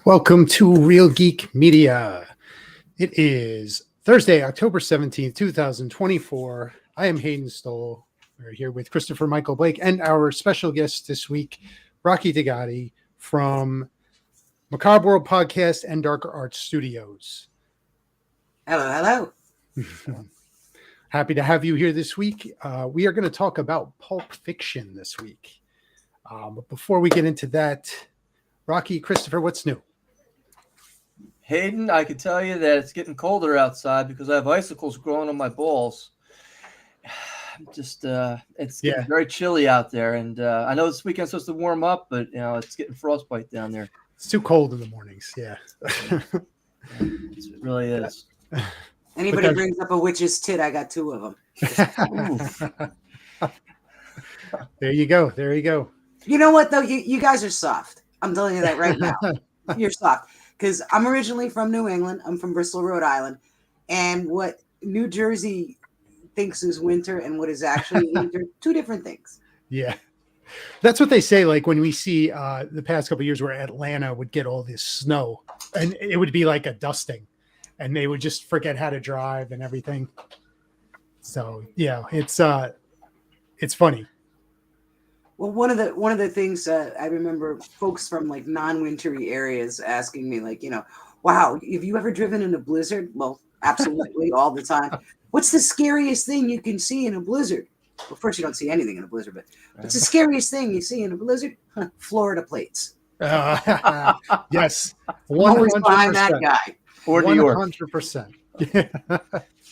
Welcome to Real Geek Media. It is Thursday, October 17th, 2024. I am Hayden Stoll. We're here with Christopher Michael Blake and our special guest this week, Rocky Digati from Macabre World Podcast and Darker Arts Studios. Hello. Happy to have you here this week. We are going to talk about Pulp Fiction this week. But before we get into that, Rocky, Christopher, what's new? Hayden, I can tell you that it's getting colder outside because I have icicles growing on my balls. It's getting very chilly out there, and I know this weekend's supposed to warm up, but it's getting frostbite down there. It's too cold in the mornings. Yeah, it really is. Anybody brings up a witch's tit, I got two of them. There you go. You know what, though? You guys are soft. I'm telling you that right now. You're soft. Because I'm originally from New England. I'm from Bristol, Rhode Island. And what New Jersey thinks is winter and what is actually winter, two different things. Yeah. That's what they say. Like when we see the past couple of years where Atlanta would get all this snow and it would be like a dusting and they would just forget how to drive and everything. So, yeah, it's funny. Well, one of the things I remember folks from like non-wintry areas asking me, like, wow, have you ever driven in a blizzard? Well, absolutely, all the time. What's the scariest thing you can see in a blizzard? Well, first, you don't see anything in a blizzard, but what's the scariest thing you see in a blizzard? Florida plates. Yes, 100%. Behind that guy. Or New York. 100%.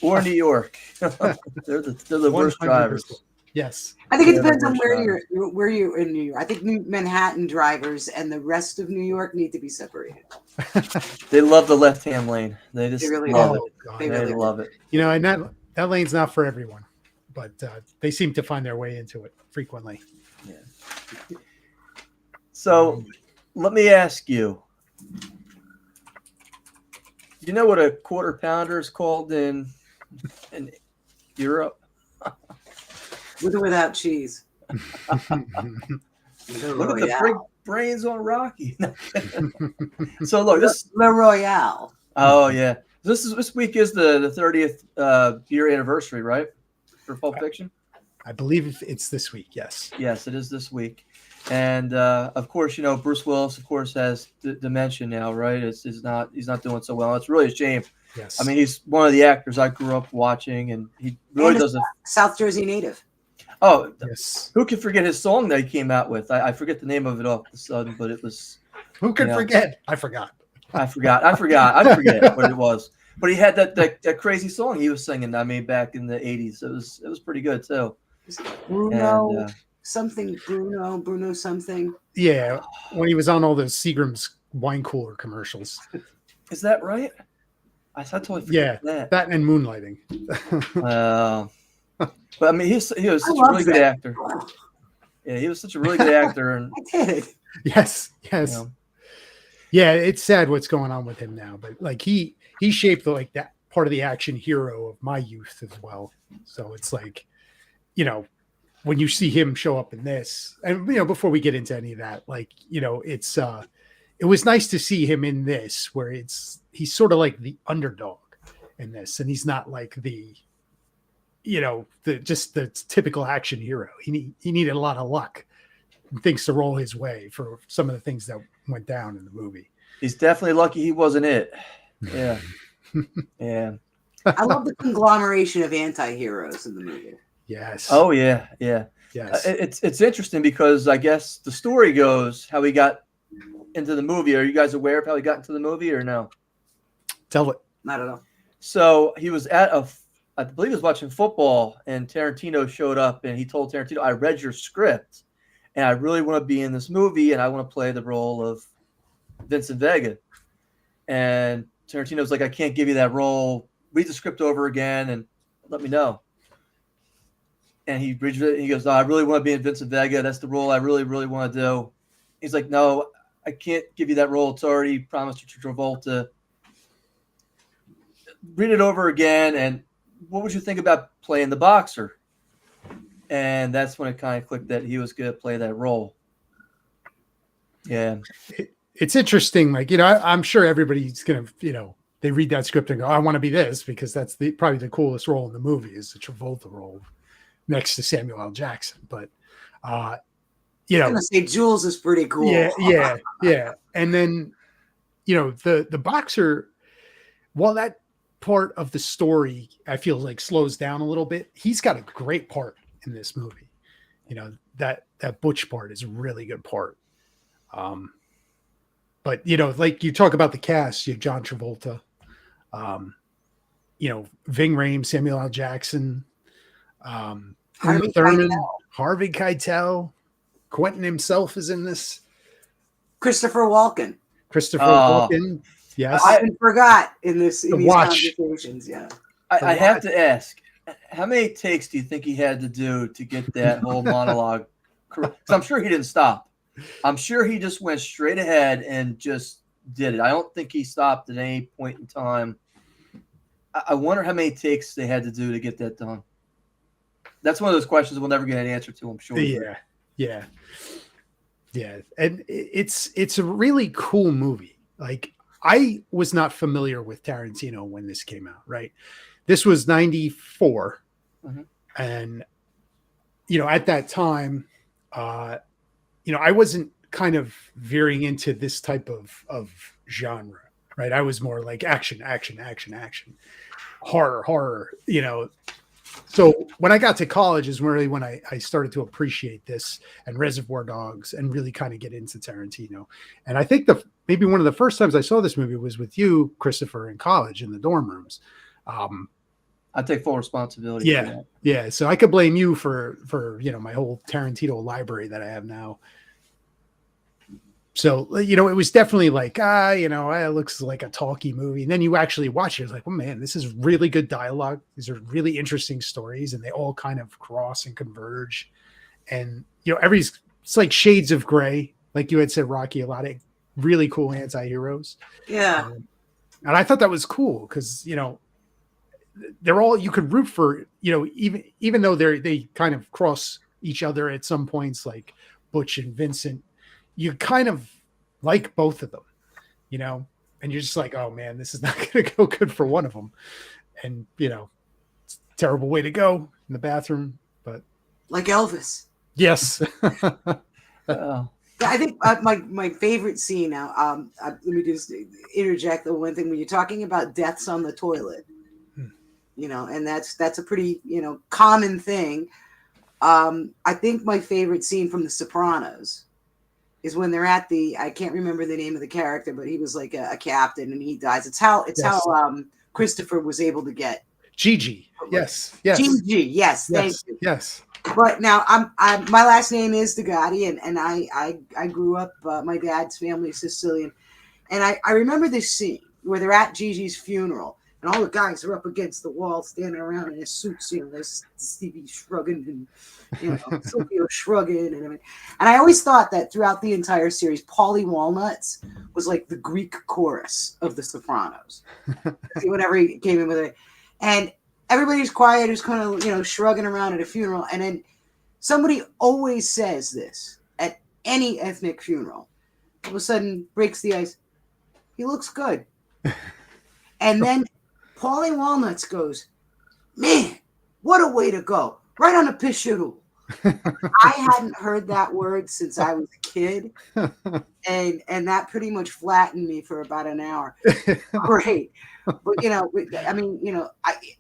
Or New York. They're the worst 100%. Drivers. Yes, I think it depends on where you're in New York. I think Manhattan drivers and the rest of New York need to be separated. They love the left-hand lane. They really love it. God. They really love it. And that lane's not for everyone, but they seem to find their way into it frequently. Yeah. So let me ask you. You know what a quarter pounder is called in Europe? With or without cheese. Look at the big brains on Rocky. So look, this Le Royale. Oh yeah, this week is the 30th year anniversary, right, for Pulp Fiction? I believe it's this week. Yes. Yes, it is this week, and of course, Bruce Willis, of course, has dementia now, right? He's not doing so well. It's really a shame. Yes. I mean, he's one of the actors I grew up watching, and he really does a South Jersey native. Oh, yes. Who can forget his song that he came out with? I forget the name of it all of a sudden, but it was. Who could forget? I forgot. I forget what it was. But he had that crazy song he was singing. I mean, back in the 80s, it was pretty good too. Bruno something. Yeah, when he was on all those Seagram's wine cooler commercials. Is that right? I totally forget that and Moonlighting. But I mean, he was such a really good actor. Yeah, he was such a really good actor. And I did. Yes. Yeah, it's sad what's going on with him now, but like he shaped like that part of the action hero of my youth as well. So it's like, when you see him show up in this, and before we get into any of that, like, it's it was nice to see him in this where he's sort of like the underdog in this, and he's not like the the typical action hero. He needed a lot of luck and things to roll his way for some of the things that went down in the movie. He's definitely lucky he wasn't it. Yeah. Yeah. I love the conglomeration of anti-heroes in the movie. Yes. Oh yeah. Yeah. Yes. It's interesting because I guess the story goes how he got into the movie. Are you guys aware of how he got into the movie or no? Tell it. Not at all. So he was I believe he was watching football, and Tarantino showed up, and he told Tarantino, "I read your script, and I really want to be in this movie, and I want to play the role of Vincent Vega." And Tarantino's like, "I can't give you that role. Read the script over again and let me know." And he reads it, and he goes, "I really want to be in Vincent Vega. That's the role I really, really want to do." He's like, "No, I can't give you that role. It's already promised to Travolta." Read it over again, and what would you think about playing the boxer? And that's when it kind of clicked that he was going to play that role. Yeah. it's interesting. Like, I'm sure everybody's going to, they read that script and go, I want to be this, because that's probably the coolest role in the movie is the Travolta role next to Samuel L. Jackson. But, I'm going to say Jules is pretty cool. Yeah. And then, the boxer, while that part of the story, I feel like slows down a little bit, he's got a great part in this movie. That Butch part is a really good part. But, like you talk about the cast, you have John Travolta, Ving Rhames, Samuel L. Jackson, Uma Thurman, Harvey Keitel, Quentin himself is in this. Christopher Walken. Yes. I forgot in these conversations. Yeah. I have to ask, how many takes do you think he had to do to get that whole monologue? Because I'm sure he didn't stop. I'm sure he just went straight ahead and just did it. I don't think he stopped at any point in time. I wonder how many takes they had to do to get that done. That's one of those questions we'll never get an answer to, I'm sure. Yeah. And it's a really cool movie. Like, I was not familiar with Tarantino when this came out, right? This was 94. Mm-hmm. And, at that time, I wasn't kind of veering into this type of genre, right? I was more like action, horror, So when I got to college is really when I started to appreciate this and Reservoir Dogs and really kind of get into Tarantino. And I think maybe one of the first times I saw this movie was with you, Christopher, in college in the dorm rooms. I take full responsibility. Yeah. For that. Yeah. So I could blame you for my whole Tarantino library that I have now. So, it was definitely like, it looks like a talky movie. And then you actually watch it. It's like, oh man, this is really good dialogue. These are really interesting stories, and they all kind of cross and converge. And, it's like shades of gray. Like you had said, Rocky, a lot of really cool anti-heroes. Yeah. And I thought that was cool because, they're all, you could root for, even though they kind of cross each other at some points, like Butch and Vincent, you kind of like both of them, and you're just like, oh man, this is not going to go good for one of them. And, it's a terrible way to go in the bathroom, but like Elvis. Yes. I think my favorite scene now, let me just interject the one thing when you're talking about deaths on the toilet, and that's a pretty, common thing. I think my favorite scene from The Sopranos is when they're at I can't remember the name of the character, but he was like a captain and he dies. It's how Christopher was able to get Gigi. Yes. Gigi. Yes. Thank you. Yes. But now my last name is Digati, and I grew up, my dad's family is Sicilian. And I remember this scene where they're at Gigi's funeral and all the guys are up against the wall standing around in their suits, there's Stevie shrugging and, Silvio shrugging and everything. And I always thought that throughout the entire series, Paulie Walnuts was like the Greek chorus of The Sopranos. Whenever he came in with it. And everybody's quiet, is kind of, shrugging around at a funeral. And then somebody always says this at any ethnic funeral. All of a sudden breaks the ice. He looks good. And then Paulie Walnuts goes, man, what a way to go. Right on the pishoodle. I hadn't heard that word since I was a kid. And that pretty much flattened me for about an hour. Great. But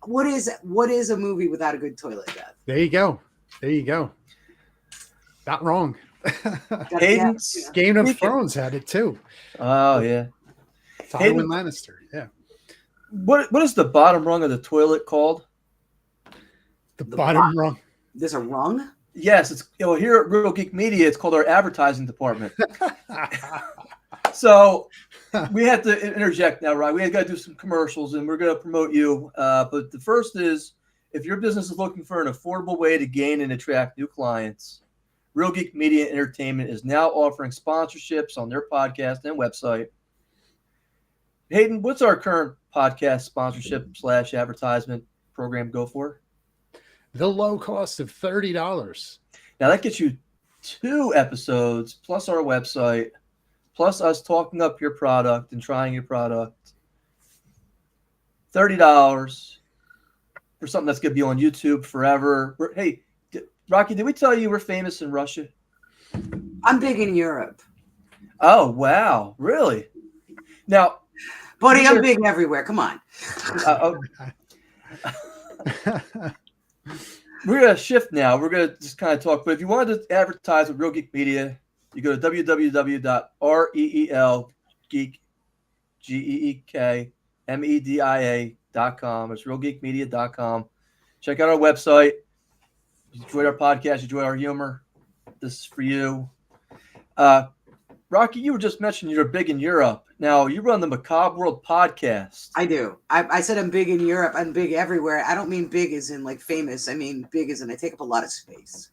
what is a movie without a good toilet death? There you go. Not wrong. Hayden's Game of Thrones had it too. Oh yeah. Tywin Lannister. Yeah. What is the bottom rung of the toilet called? The bottom rung. There's a rung? Yes, it's here at Real Geek Media. It's called our advertising department. So we have to interject now, right? We got to do some commercials, and we're going to promote you. But the first is, if your business is looking for an affordable way to gain and attract new clients, Real Geek Media Entertainment is now offering sponsorships on their podcast and website. Hayden, what's our current podcast sponsorship / advertisement program go for? The low cost of $30. Now that gets you 2 episodes plus our website plus us talking up your product and trying your product. $30 for something that's going to be on YouTube forever. Hey, Rocky, did we tell you we're famous in Russia? I'm big in Europe. Oh, wow. Really? Now, buddy, I'm big everywhere. Come on. We're going to shift now. We're going to just kind of talk. But if you wanted to advertise with Real Geek Media, you go to www.reelgeekmedia.com. It's realgeekmedia.com. Check out our website. You enjoyed our podcast. You enjoyed our humor. This is for you. Rocky, you were just mentioning you're big in Europe. Now, you run the Macabre World podcast. I do. I said I'm big in Europe. I'm big everywhere. I don't mean big as in like famous. I mean big as in I take up a lot of space.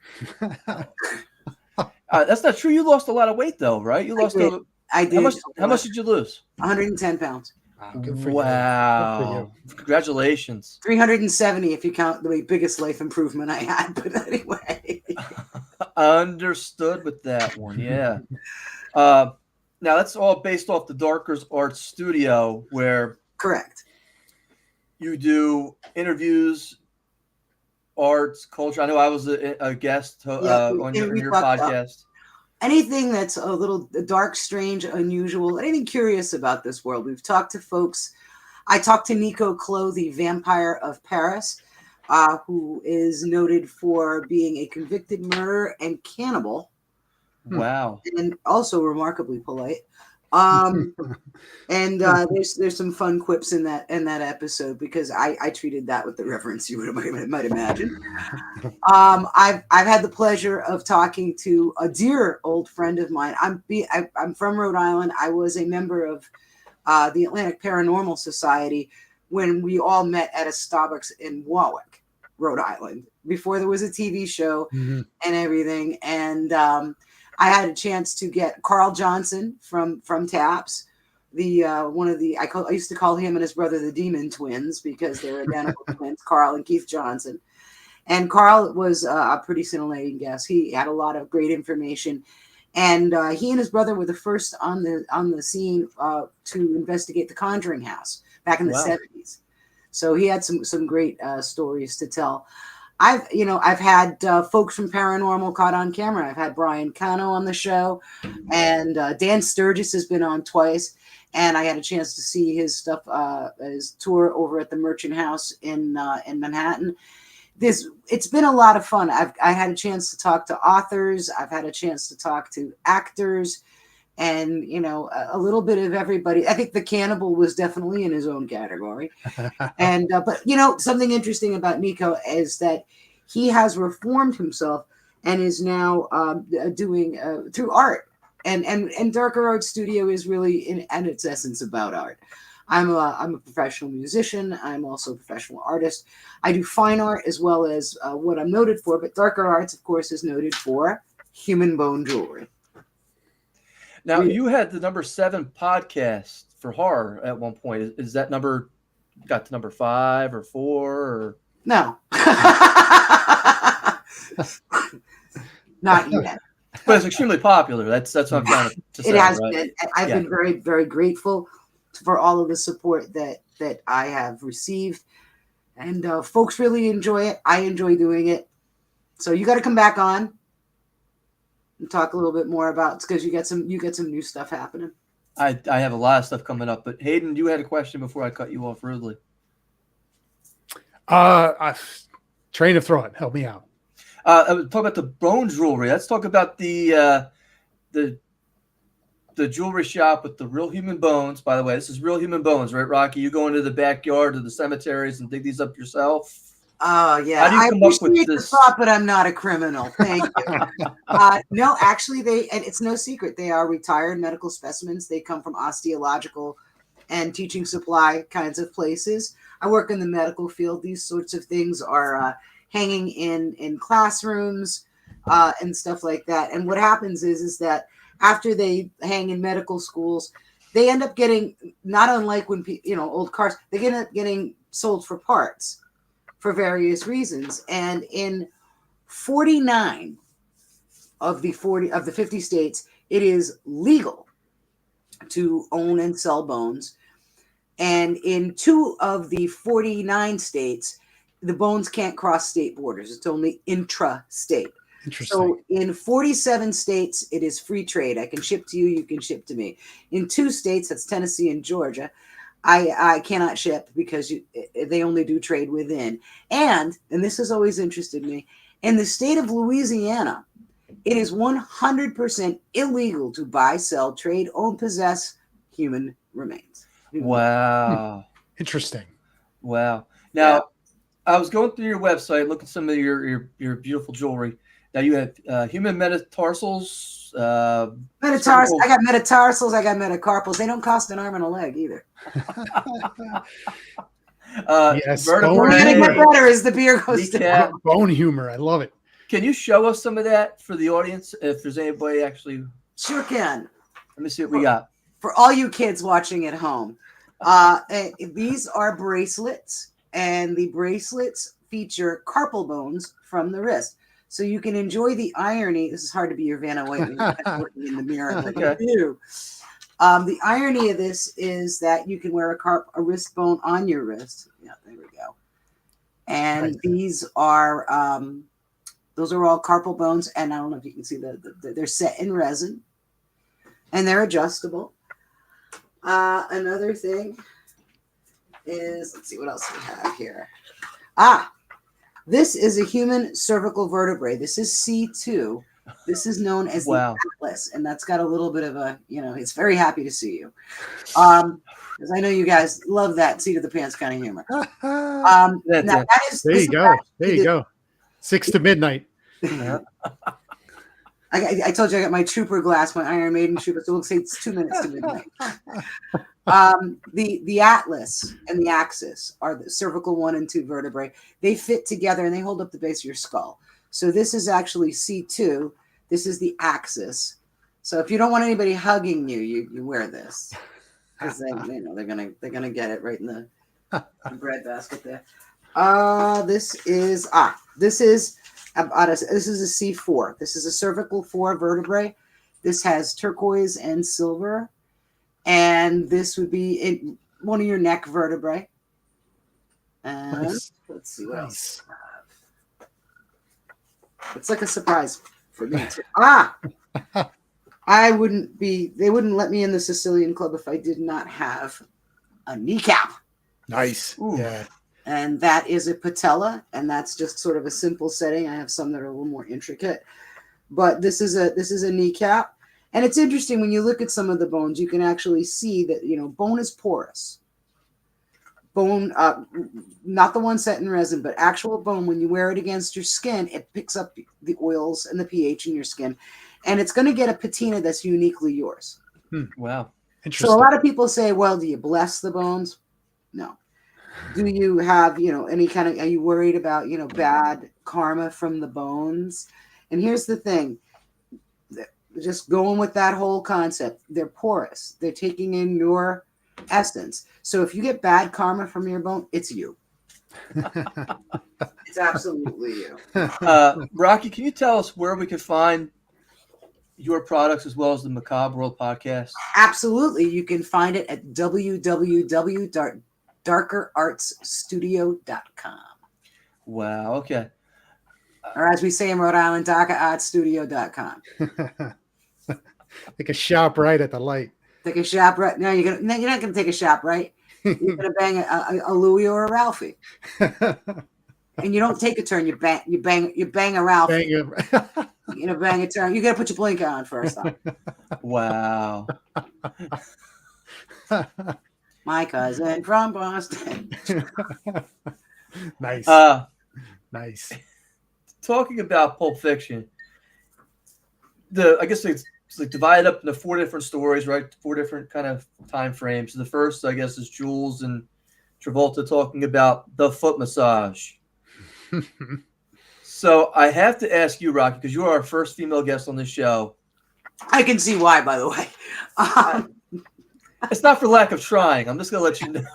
That's not true. You lost a lot of weight, though, right? You lost. I did. How much did you lose? 110 pounds. Good for wow. You. Good for you. Congratulations. 370 if you count the biggest life improvement I had. But anyway. Understood with that one. Yeah. Now that's all based off the Darker's Art Studio, where correct. You do interviews, arts, culture. I know I was a guest on your podcast. Anything that's a little dark, strange, unusual, anything curious about this world. We've talked to folks. I talked to Nico Clos, the vampire of Paris, who is noted for being a convicted murderer and cannibal. Wow. And also remarkably polite. And there's some fun quips in that episode because I treated that with the reverence you might imagine. I've had the pleasure of talking to a dear old friend of mine. I'm from Rhode Island. I was a member of the Atlantic Paranormal Society when we all met at a Starbucks in Warwick, Rhode Island, before there was a TV show and everything. And I had a chance to get Carl Johnson from Taps, I used to call him and his brother the Demon Twins because they were identical twins, Carl and Keith Johnson. And Carl was a pretty scintillating guest. He had a lot of great information, and he and his brother were the first on the scene to investigate the Conjuring House back in the 70s. So he had some great stories to tell. I've had folks from Paranormal caught on camera. I've had Brian Cano on the show, and Dan Sturgis has been on twice. And I had a chance to see his stuff, his tour over at the Merchant House in Manhattan. It's been a lot of fun. I had a chance to talk to authors. I've had a chance to talk to actors, and a little bit of everybody. I think the cannibal was definitely in his own category. And but something interesting about Nico is that he has reformed himself and is now doing through art. And Darker Art Studio is really in its essence about art. I'm a professional musician. I'm also a professional artist. I do fine art as well as what I'm noted for. But Darker Arts, of course, is noted for human bone jewelry. Now, you had the number 7 podcast for horror at one point. Is that number got to number 5 or 4? Or? No. Not yet. But it's extremely popular. That's what I'm trying to say. It has right? been. I've been very, very grateful for all of the support that I have received. And folks really enjoy it. I enjoy doing it. So you got to come back on and talk a little bit more about it because you get some new stuff happening. I have a lot of stuff coming up, but Hayden, you had a question before I cut you off rudely. Train of thought, help me out. I was talking about the bone jewelry. Let's talk about the jewelry shop with the real human bones. By the way, this is real human bones, right, Rocky? You go into the backyard of the cemeteries and dig these up yourself. Oh, yeah. How do you come up with this? Thought, but I'm not a criminal. Thank you. No, actually, and it's no secret. They are retired medical specimens. They come from osteological and teaching supply kinds of places. I work in the medical field. These sorts of things are hanging in classrooms and stuff like that. And what happens is that after they hang in medical schools, they end up getting, not unlike when old cars, they end up getting sold for parts for various reasons. And in 49 of the 50 states, it is legal to own and sell bones. And in 2 of the 49 states, the bones can't cross state borders. It's only intra-state. Interesting. So in 47 states, it is free trade. I can ship to you, you can ship to me. In 2 states, that's Tennessee and Georgia, I cannot ship because they only do trade within. And this has always interested me, in the state of Louisiana, it is 100% illegal to buy, sell, trade, own, possess human remains. Wow. Interesting. Wow. Now, I was going through your website, looking at some of your beautiful jewelry. Now you have human metatarsals. Metatarsals. I got metatarsals. I got metacarpals. They don't cost an arm and a leg either. Yes, We're gonna get better as the beer goes down. Bone humor. I love it. Can you show us some of that for the audience? If there's anybody actually. Sure can. Let me see what we got. For all you kids watching at home, these are bracelets, and the bracelets feature carpal bones from the wrist. So you can enjoy the irony. This is hard to be your Vanna White working in the mirror. Like you. The irony of this is that you can wear a wrist bone on your wrist. Yeah, there we go. And these are those are all carpal bones, and I don't know if you can see they're set in resin, and they're adjustable. Another thing is, let's see what else we have here. This is a human cervical vertebrae. This is C2. This is known as the atlas, and that's got a little bit of a, it's very happy to see you. Because I know you guys love that seat of the pants kind of humor. There you go. There you go. 6 to midnight. I told you I got my trooper glass, my Iron Maiden trooper, so we'll say it's 2 minutes to midnight. The atlas and the axis are the cervical 1 and 2 vertebrae. They fit together and they hold up the base of your skull. So this is actually C2. This is the axis. So if you don't want anybody hugging you, you wear this, because they're gonna get it right in the bread basket there. This is a C4. This is a cervical 4 vertebrae. This has turquoise and silver, and this would be in one of your neck vertebrae. And let's see what else. It's like a surprise for me too. They wouldn't let me in the Sicilian Club if I did not have a kneecap. Nice. Ooh. Yeah. And that is a patella, and that's just sort of a simple setting. I have some that are a little more intricate, but this is a kneecap. And it's interesting when you look at some of the bones, you can actually see that, bone is porous. Bone, not the one set in resin, but actual bone, when you wear it against your skin, it picks up the oils and the pH in your skin, and it's going to get a patina that's uniquely yours. Wow. Interesting. So a lot of people say, well, do you bless the bones? No. Do you have, any kind of, are you worried about, bad karma from the bones? And here's the thing, just going with that whole concept, they're porous. They're taking in your essence. So if you get bad karma from your bone, it's you. It's absolutely you. Rocky, can you tell us where we can find your products as well as the Macabre World podcast? Absolutely. You can find it at www.darkerartsstudio.com. Wow. Okay. Or as we say in Rhode Island, darkerartsstudio.com. Take a shop right at the light. Take a shop right now. You're not gonna take a shop right. You're gonna bang a Louis or a Ralphie, and you don't take a turn. You bang a Ralphie. Bang a turn. You gotta put your blinker on first. Wow. My cousin from Boston. Nice. Nice. Talking about Pulp Fiction, I guess it's like divided up into 4 different stories, right? 4 different kind of time frames. The first, I guess, is Jules and Travolta talking about the foot massage. So I have to ask you, Rocky, because you are our first female guest on this show. I can see why, by the way. It's not for lack of trying. I'm just going to let you know.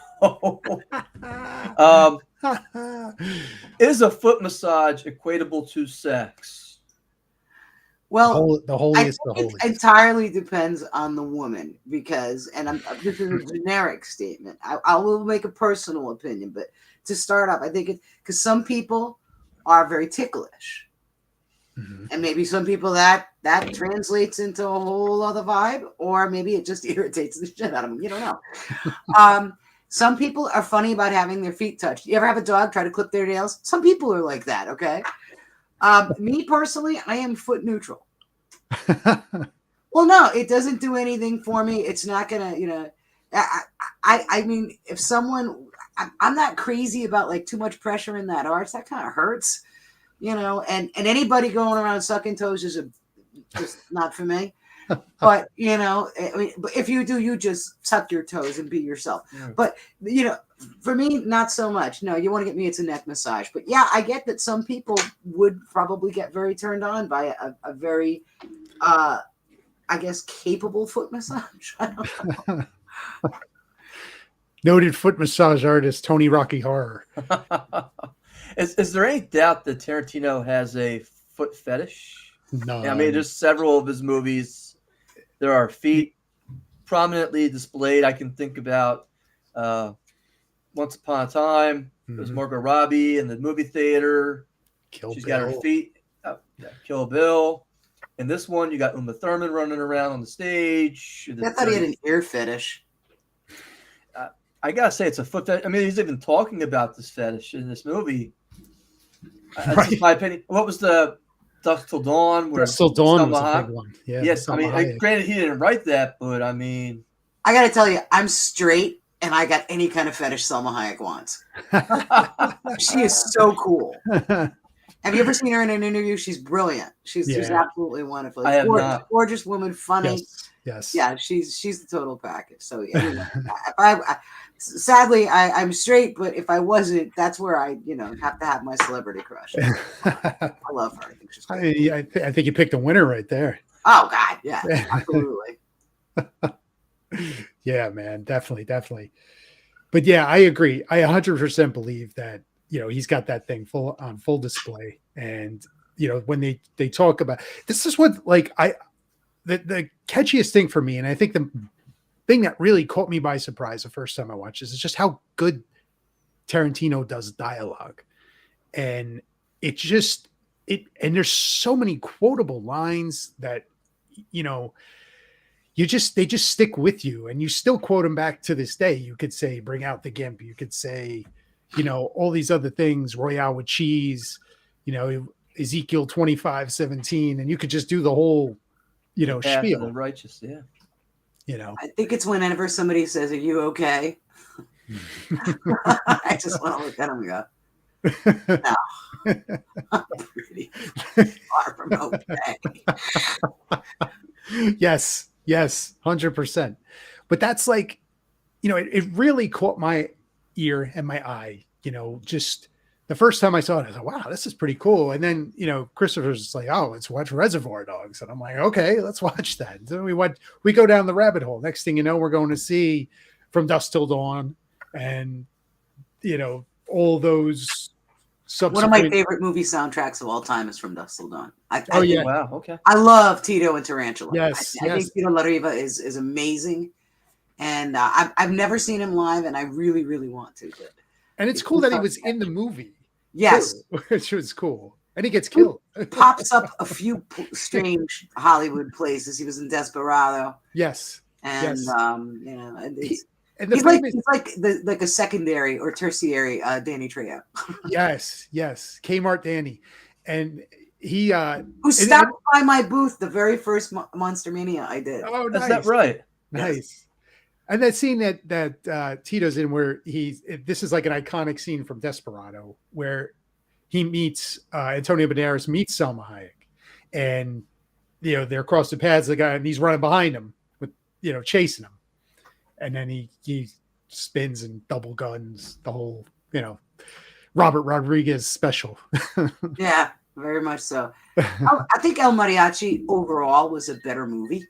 Is a foot massage equatable to sex? Well, The I holiest, the think it holiest. entirely depends on the woman because, and this is a generic statement. I will make a personal opinion, but to start off, I think it because some people are very ticklish, Mhm. and maybe some people that translates into a whole other vibe, or maybe it just irritates the shit out of them. You don't know. Some people are funny about having their feet touched. You ever have a dog try to clip their nails? Some people are like that. Okay. Me personally, I am foot neutral. Well, no, it doesn't do anything for me. It's not gonna, I mean, if someone, I'm not crazy about like too much pressure in that arch. That kind of hurts, and anybody going around sucking toes is just not for me. But I mean, but if you do, you just suck your toes and be yourself. But for me, not so much. No, you want to get me, it's a neck massage. But yeah, I get that some people would probably get very turned on by a very I guess capable foot massage. I don't know. Noted foot massage artist Tony Rocky Horror. Is there any doubt that Tarantino has a foot fetish? No, I mean, there's several of his movies. There are feet prominently displayed. I can think about Once Upon a Time. There's Margot Robbie in the movie theater. She's got her feet. Kill Bill. In this one, you got Uma Thurman running around on the stage. I thought he had an ear fetish. I gotta say, it's a foot fetish. I mean, he's even talking about this fetish in this movie. That's just my opinion. What was the Dusk Till Dawn? Dusk Till Dawn was a big one. Yeah. Yes, I mean, granted, he didn't write that, but I mean, I got to tell you, I'm straight, and I got any kind of fetish Selma Hayek wants. She is so cool. Have you ever seen her in an interview? She's brilliant. She's absolutely wonderful. I have not. Gorgeous woman, funny. Yes. Yeah, she's the total package. So sadly, I'm straight, but if I wasn't, that's where I have to have my celebrity crush. I love her. I think she's great. I think you picked a winner right there. Oh God, yeah, absolutely. Yeah, man, definitely. But yeah, I agree. I 100% believe that he's got that thing on full display, and when they talk about this is what the catchiest thing for me, and I think the thing that really caught me by surprise the first time I watched this is just how good Tarantino does dialogue, and and there's so many quotable lines that they just stick with you, and you still quote them back to this day. You could say "Bring out the Gimp," you could say all these other things, Royale with cheese, Ezekiel 25:17, and you could just do the whole spiel. The righteous, yeah. I think it's whenever somebody says, "Are you okay?" I just want to look at him and go, "No, I'm pretty far from okay." Yes, 100%. But that's it really caught my ear and my eye. Just the first time I saw it, I thought, "Wow, this is pretty cool." And then Christopher's like, "Oh, let's watch Reservoir Dogs," and I'm like, "Okay, let's watch that." And so we go down the rabbit hole. Next thing you know, we're going to see From Dusk Till Dawn, and all those. One of my favorite movie soundtracks of all time is From Dusk Till Dawn. Wow, okay. I love Tito and Tarantula. Yes, I think Tito Larriva is amazing, and I've never seen him live, and I really, really want to. And it's cool that he was in the movie. Yes, too, which was cool. And he gets killed. Pops up a few strange Hollywood places. He was in Desperado. Yes. And he's like a secondary or tertiary Danny Trejo. Yes. Kmart Danny. And he who stopped by my booth the very first Monster Mania I did. Oh, nice. Is that right? Nice. Yes. And that scene that Tito's in, where this is like an iconic scene from Desperado, where he meets Antonio Banderas meets Salma Hayek, and they're across the paths. The guy, and he's running behind him with chasing him, and then he spins and double guns the whole Robert Rodriguez special. Yeah, very much so. I think El Mariachi overall was a better movie.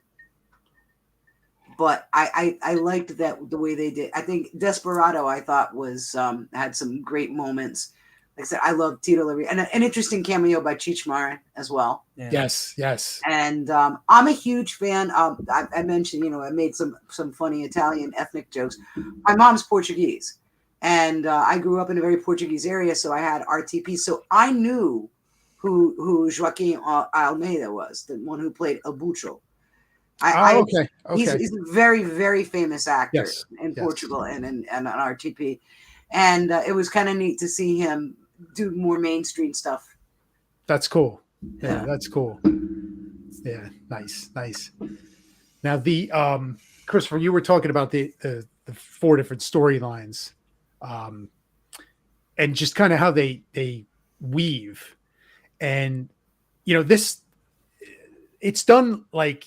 But I liked that the way they did. I think Desperado I thought was had some great moments like I said, I love Tito Larry, and an interesting cameo by Cheech Marin as well. Yeah. Yes. And I'm a huge fan. I mentioned, I made some funny Italian ethnic jokes. My mom's Portuguese, and I grew up in a very Portuguese area, so I had RTP. So I knew who Joaquim Almeida was, the one who played El Bucho. Okay. He's a very, very famous actor in Yes. Portugal and on RTP. And it was kind of neat to see him do more mainstream stuff. That's cool. Yeah, that's cool. Yeah, nice. Now the Christopher, you were talking about the 4 different storylines, and just kind of how they weave, and this, it's done like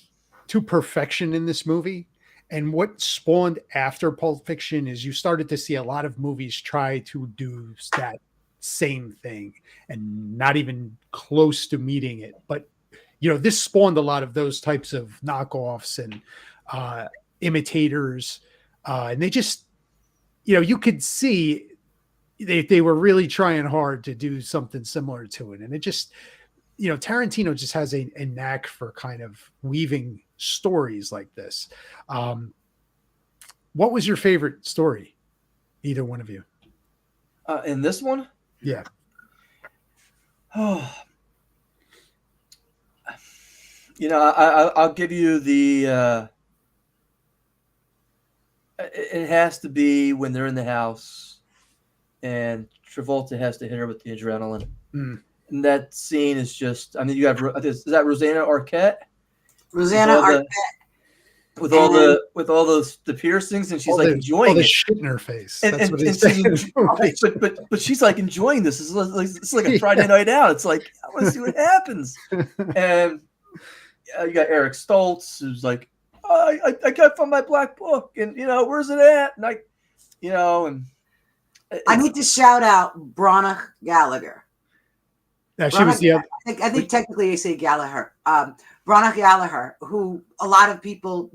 to perfection in this movie. And what spawned after Pulp Fiction is you started to see a lot of movies try to do that same thing and not even close to meeting it. But, this spawned a lot of those types of knockoffs and imitators. And they just, you could see they were really trying hard to do something similar to it. And it just, Tarantino just has a knack for kind of weaving stories like this. What was your favorite story? Either one of you. In this one? Yeah. Oh, I'll give you the. It has to be when they're in the house, and Travolta has to hit her with the adrenaline. Mm. And that scene is just. I mean, you have is that Rosanna Arquette? Rosanna Arquette. With all the piercings, and she's like enjoying the it. Shit in her face. And but she's like enjoying this. It's like a Friday night out. It's like, I want to see what happens. And you got Eric Stoltz, who's like, I got from my black book, and where's it at? And I need to shout out Bronna Gallagher. Yeah, she was the. I think technically I say Gallagher. Bronna Gallagher, who a lot of people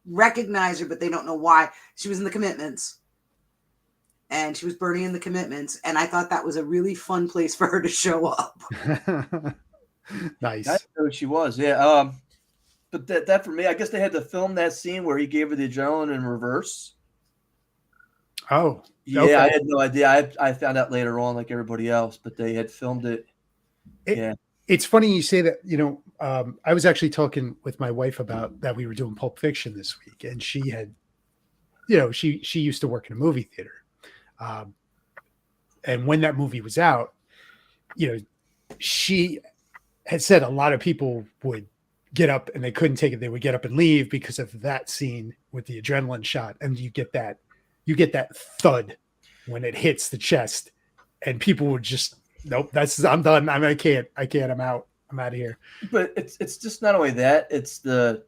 recognize her, but they don't know why. She was in The Commitments, and she was Bernie in The Commitments, and I thought that was a really fun place for her to show up. Nice. I know who she was, yeah. But that for me, I guess they had to film that scene where he gave her the adrenaline in reverse. Oh, yeah, okay. I had no idea. I found out later on, like everybody else, but they had filmed it. Yeah. It's funny you say that. I was actually talking with my wife about that. We were doing Pulp Fiction this week, and she had, she used to work in a movie theater, and when that movie was out, she had said a lot of people would get up and they couldn't take it. They would get up and leave because of that scene with the adrenaline shot, and you get that thud when it hits the chest, and people would just, nope, I'm done. I can't, I'm out. I'm out of here. But it's just not only that, it's the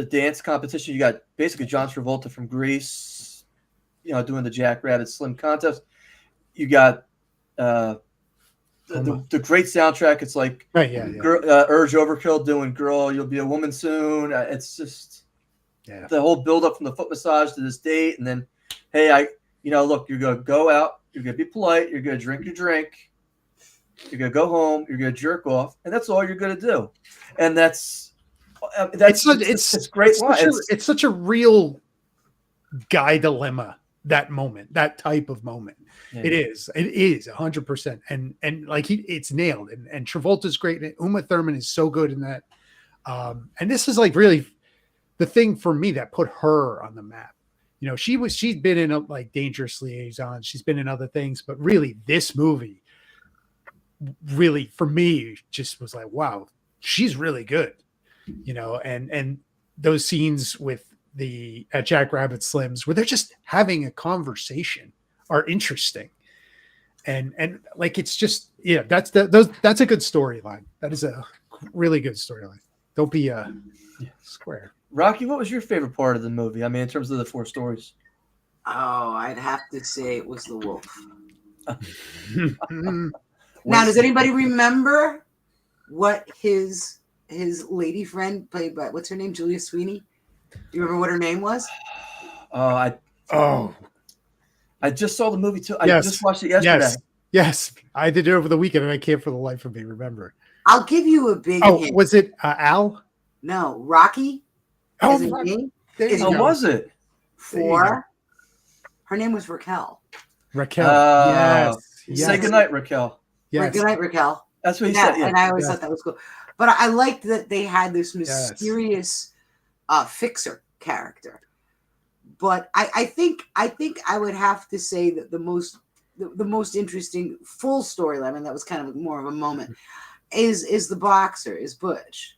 dance competition. You got basically John Travolta from Grease, doing the Jackrabbit Slim contest. You got the great soundtrack. It's like Urge Overkill doing Girl, You'll Be a Woman Soon. It's just the whole build up from the foot massage to this date. And then, hey, look, you're going to go out. You're going to be polite. You're going to drink your drink. You're going to go home. You're going to jerk off. And that's all you're going to do. And it's great. It's such a real guy dilemma, that moment, that type of moment. Yeah. It is 100%. And like it's nailed. And Travolta's great. And Uma Thurman is so good in that. And this is like really the thing for me that put her on the map. She'd been in like Dangerous Liaison. She's been in other things, but really this movie really for me just was like, wow, she's really good, and those scenes with the Jackrabbit Slims where they're just having a conversation are interesting. And like, it's just, that's a good storyline. That is a really good storyline. Don't be square. Rocky, what was your favorite part of the movie? I mean, in terms of the 4 stories. Oh, I'd have to say it was the wolf. Now, does anybody remember what his lady friend played by, what's her name? Julia Sweeney? Do you remember what her name was? I just saw the movie too. I just watched it yesterday. Yes, I did it over the weekend, and I can't for the life of me remember. I'll give you a big hint. Was it Al? No, Rocky. Oh, As in me, there you is go. Oh, was it? For her name was Raquel. Raquel. Yes. Say goodnight, Raquel. Yes. Good night, Raquel. That's what he said. Yeah. And I always thought that was cool. But I liked that they had this mysterious fixer character. But I think I would have to say that the most interesting full storyline, I mean, that was kind of more of a moment, is the boxer, is Butch.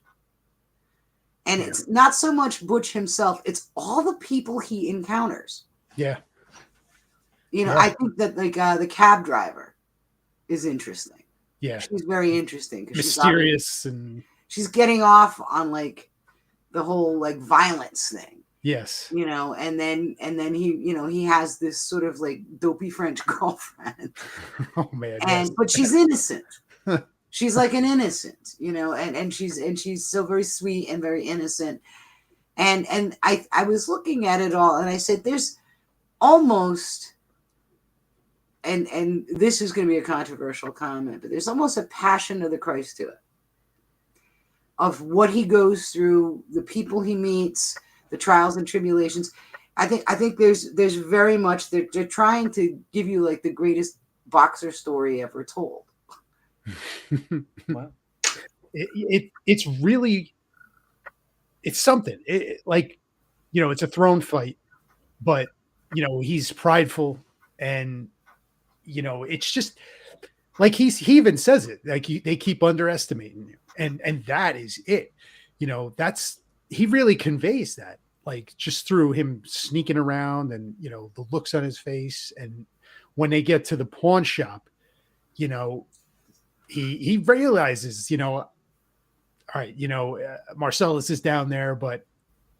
And it's not so much Butch himself, it's all the people he encounters. Yeah. I think that the cab driver is interesting. Yeah. She's very interesting. Mysterious she's getting off on like the whole like violence thing. Yes. And then he has this sort of like dopey French girlfriend. Oh man. But she's innocent. She's like an innocent, and she's so very sweet and very innocent. And I was looking at it all and I said, there's almost, and this is going to be a controversial comment, but there's almost a Passion of the Christ to it, of what he goes through, the people he meets, the trials and tribulations. I think there's very much, they're trying to give you like the greatest boxer story ever told. Wow. It's really, it's something. It's a throne fight, but he's prideful, and it's just like he even says it, like they keep underestimating you, and that is it. He really conveys that, like just through him sneaking around and the looks on his face. And when they get to the pawn shop, he realizes, all right, Marcellus is down there, but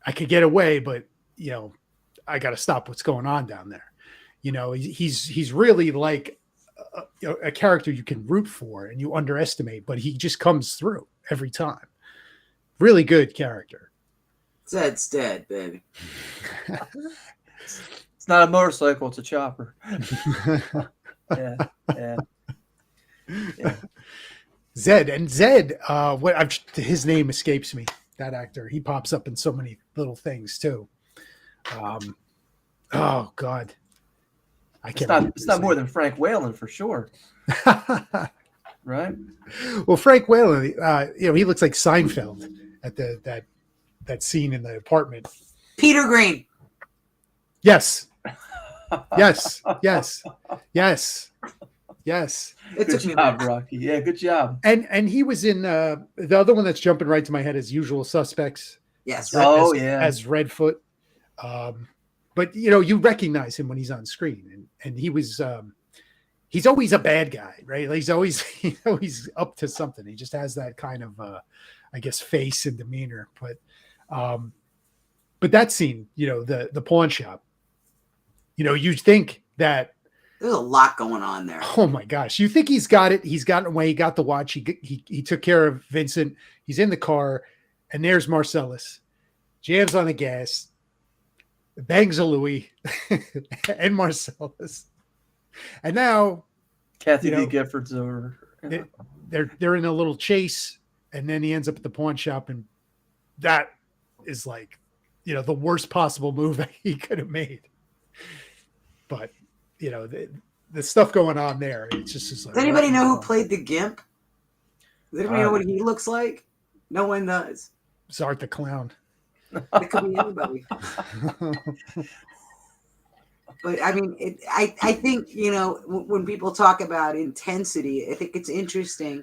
I could get away, but I got to stop what's going on down there. He's really like a character you can root for and you underestimate, but he just comes through every time. Really good character. Zed's dead, baby. It's not a motorcycle, it's a chopper. Yeah. Zed, his name escapes me. That actor, he pops up in so many little things too. Oh God, It's not more than Frank Whalen for sure, right? Well, Frank Whalen, he looks like Seinfeld at that scene in the apartment. Peter Green. Yes. Good job, Rocky. Yeah, good job. And he was in the other one that's jumping right to my head is Usual Suspects. Yes. As Redfoot. But you recognize him when he's on screen, and he was he's always a bad guy, right? Like he's always up to something. He just has that kind of I guess face and demeanor. But that scene, the pawn shop, you think that there's a lot going on there. Oh my gosh. You think he's got it. He's gotten away. He got the watch. He took care of Vincent. He's in the car, and there's Marcellus. Jams on the gas, bangs a Louis and Marcellus. And now Kathy Lee Gifford's over. They're in a little chase, and then he ends up at the pawn shop, and that is like, the worst possible move that he could have made. But the stuff going on there, it's just like. Does anybody know who played the Gimp? Does anybody know what he looks like? No one does. It's Art the Clown. It could be anybody. But I mean, I think when people talk about intensity, I think it's interesting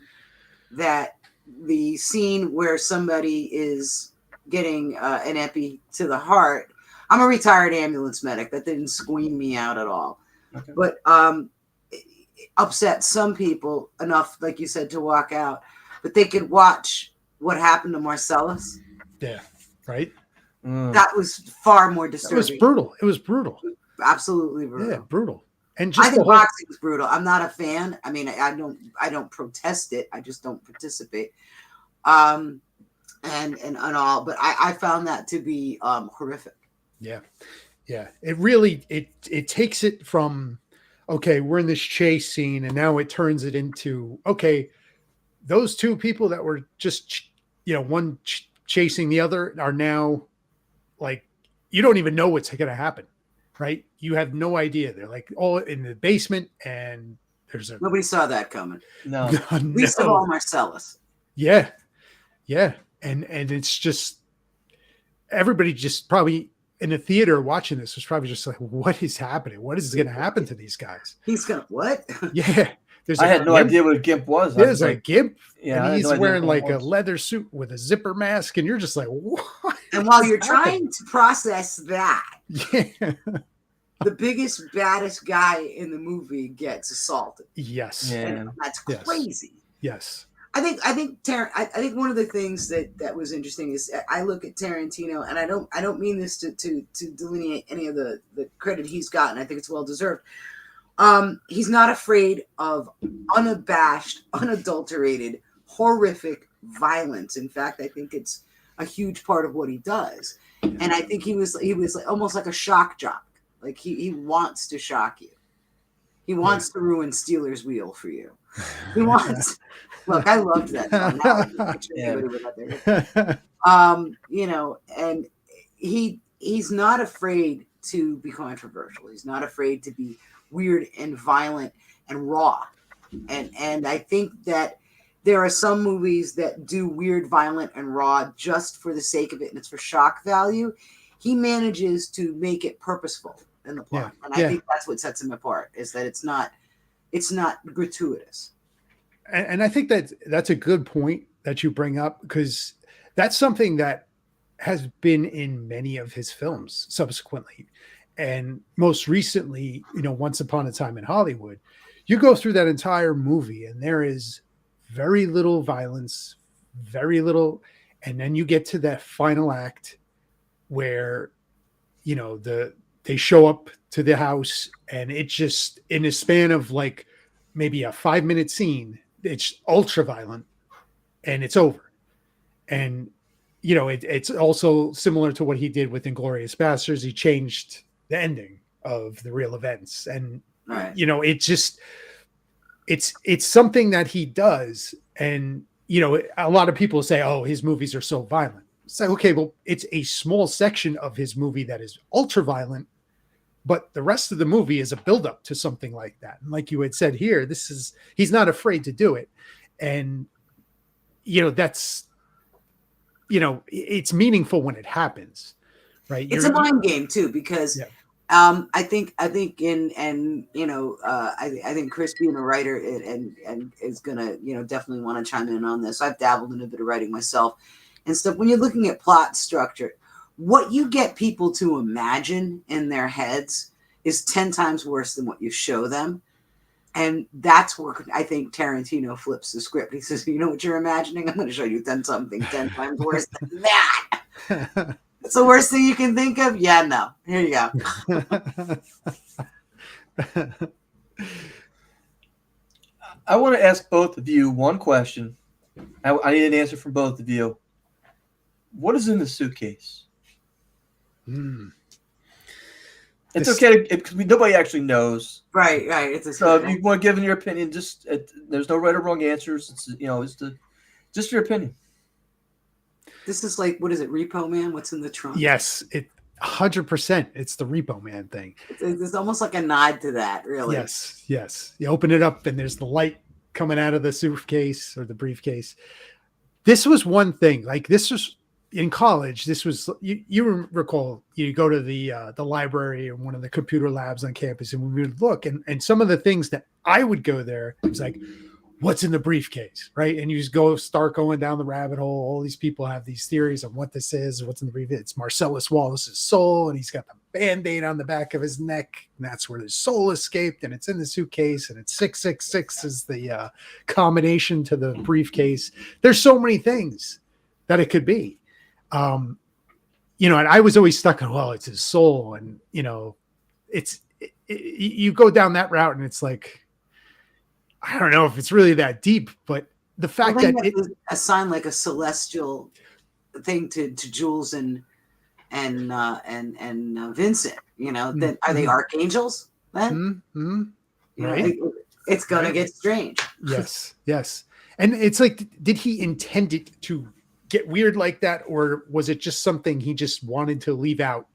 that the scene where somebody is getting an epi to the heart. I'm a retired ambulance medic. That didn't squeam me out at all. Okay. But it upset some people enough, like you said, to walk out. But they could watch what happened to Marcellus. Yeah, right? That was far more disturbing. It was brutal. Absolutely brutal. Yeah, brutal. And just I think boxing is brutal. I'm not a fan. I mean, I don't protest it. I just don't participate. And all. But I found that to be horrific. Yeah. It really it takes it from okay, we're in this chase scene, and now it turns it into, okay, those two people that were just, one chasing the other are now like, you don't even know what's going to happen, right? You have no idea. They're like all in the basement, and nobody saw that coming. No. Least of all Marcellus. Yeah. Yeah. And it's just, everybody just probably in the theater watching this was probably just like, what is happening? What is going to happen to these guys? He's going to what? Yeah. I had no idea what a gimp was. There's a gimp. Yeah, and he's wearing like a leather suit with a zipper mask. And you're just like, what? And while you're trying to process that, yeah, the biggest, baddest guy in the movie gets assaulted. Yes. Yeah. And that's crazy. Yes. I think one of the things that was interesting is I look at Tarantino, and I don't mean this to delineate any of the credit he's gotten. I think it's well deserved. He's not afraid of unabashed, unadulterated, horrific violence. In fact, I think it's a huge part of what he does. And I think he was like, almost like a shock jock. Like he wants to shock you. He wants to ruin Steelers wheel for you. He wants. Look, I loved that song. And he's not afraid to be controversial. He's not afraid to be weird and violent and raw. And I think that there are some movies that do weird, violent, and raw just for the sake of it, and it's for shock value. He manages to make it purposeful in the plot, and I think that's what sets him apart. Is that it's not gratuitous. And I think that's a good point that you bring up, because that's something that has been in many of his films subsequently. And most recently, Once Upon a Time in Hollywood, you go through that entire movie and there is very little violence, very little. And then you get to that final act where, they show up to the house, and it just, in a span of like maybe a 5-minute scene, it's ultra violent and it's over. And, it's also similar to what he did with Inglourious Basterds. He changed the ending of the real events. And, it just, it's something that he does. And, a lot of people say, oh, his movies are so violent. It's like, okay, well, it's a small section of his movie that is ultra violent, but the rest of the movie is a buildup to something like that. And like you had said here, he's not afraid to do it. And, that's, it's meaningful when it happens, right? It's a mind game too, because I think Chris being a writer and is gonna, definitely want to chime in on this. I've dabbled in a bit of writing myself and stuff. When you're looking at plot structure, what you get people to imagine in their heads is 10 times worse than what you show them. And that's where I think Tarantino flips the script. He says, you know what you're imagining? I'm going to show you 10 times worse than that. It's the worst thing you can think of? Yeah, no. Here you go. I want to ask both of you one question. I need an answer from both of you. What is in the suitcase? It's okay because nobody actually knows. Right. So if you want to give in your opinion, just there's no right or wrong answers. It's just your opinion. This is like, what is it, Repo Man? What's in the trunk? Yes, 100%. It's the Repo Man thing. It's almost like a nod to that, really. Yes. You open it up and there's the light coming out of the suitcase or the briefcase. This was one thing. Like, this was in college. This was, you recall, you go to the library or one of the computer labs on campus, and we would look, and some of the things that I would go there, it was like, what's in the briefcase, right? And you just start going down the rabbit hole. All these people have these theories on what this is, what's in the briefcase. It's Marcellus Wallace's soul, and he's got the Band-Aid on the back of his neck, and that's where his soul escaped, and it's in the suitcase, and it's 666 is the combination to the briefcase. There's so many things that it could be. And I was always stuck on, well, it's his soul, and you go down that route, and it's like, I don't know if it's really that deep, but the fact that it assign like a celestial thing to Jules and Vincent, then are they archangels then? Right? Like, it's gonna get strange. Yes, yes. And it's like, did he intend it to get weird like that, or was it just something he just wanted to leave out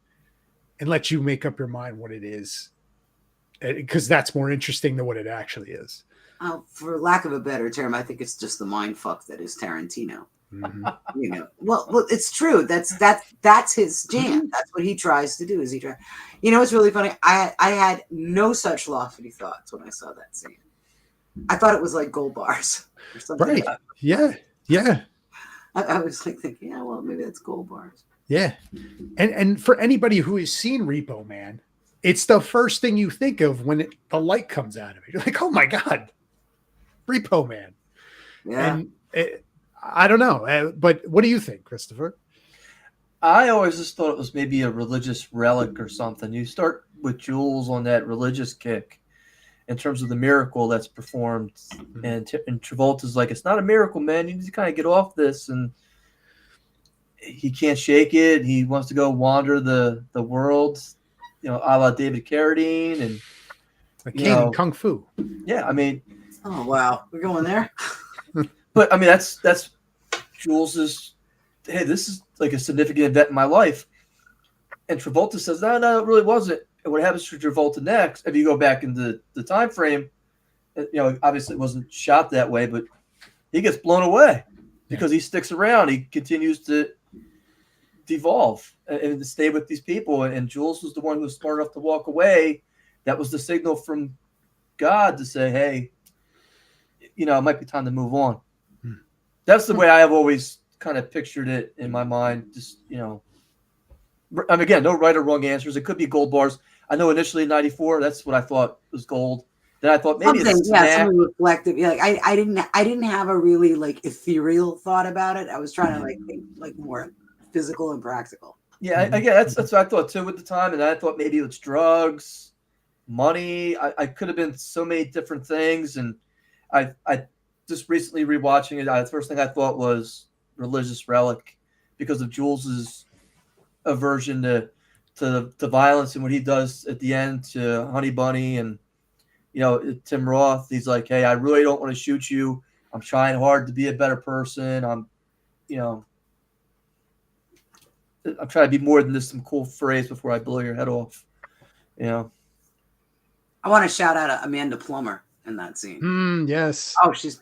and let you make up your mind what it is? Because that's more interesting than what it actually is. For lack of a better term, I think it's just the mind fuck that is Tarantino. Mm-hmm. Well, it's true. That's his jam. That's what he tries to do. It's really funny. I had no such lofty thoughts when I saw that scene. I thought it was like gold bars or something. Right. Yeah. Yeah. I was like thinking, yeah, well, maybe that's gold bars. Yeah. And for anybody who has seen Repo Man, it's the first thing you think of when the light comes out of it. You're like, oh my God, Repo Man. Yeah. And I don't know. But what do you think, Christopher? I always just thought it was maybe a religious relic or something. You start with Jules on that religious kick in terms of the miracle that's performed. And Travolta's like, it's not a miracle, man. You need to kind of get off this. And he can't shake it. He wants to go wander the world, a la David Carradine. And Like Kane Kung Fu. Yeah, I mean. Oh, wow. We're going there. But I mean, that's Jules's, hey, this is like a significant event in my life. And Travolta says, no, it really wasn't. And what happens to Travolta next, if you go back into the time frame, obviously it wasn't shot that way, but he gets blown away because he sticks around. He continues to devolve and to stay with these people. And Jules was the one who was smart enough to walk away. That was the signal from God to say, hey, it might be time to move on. That's the way I have always kind of pictured it in my mind. Just, again, no right or wrong answers. It could be gold bars. I know initially in 94, that's what I thought was gold. Then I thought maybe it's something reflective. Like I didn't have a really like ethereal thought about it. I was trying to think like more physical and practical. Yeah, again, that's what I thought too at the time. And I thought maybe it's drugs, money. I could have been so many different things. And I just recently rewatching it. The first thing I thought was religious relic because of Jules's aversion to violence and what he does at the end to Honey Bunny and Tim Roth. He's like, hey, I really don't want to shoot you. I'm trying hard to be a better person. I'm trying to be more than just some cool phrase before I blow your head off. I want to shout out Amanda Plummer in that scene. Yes. Oh, she's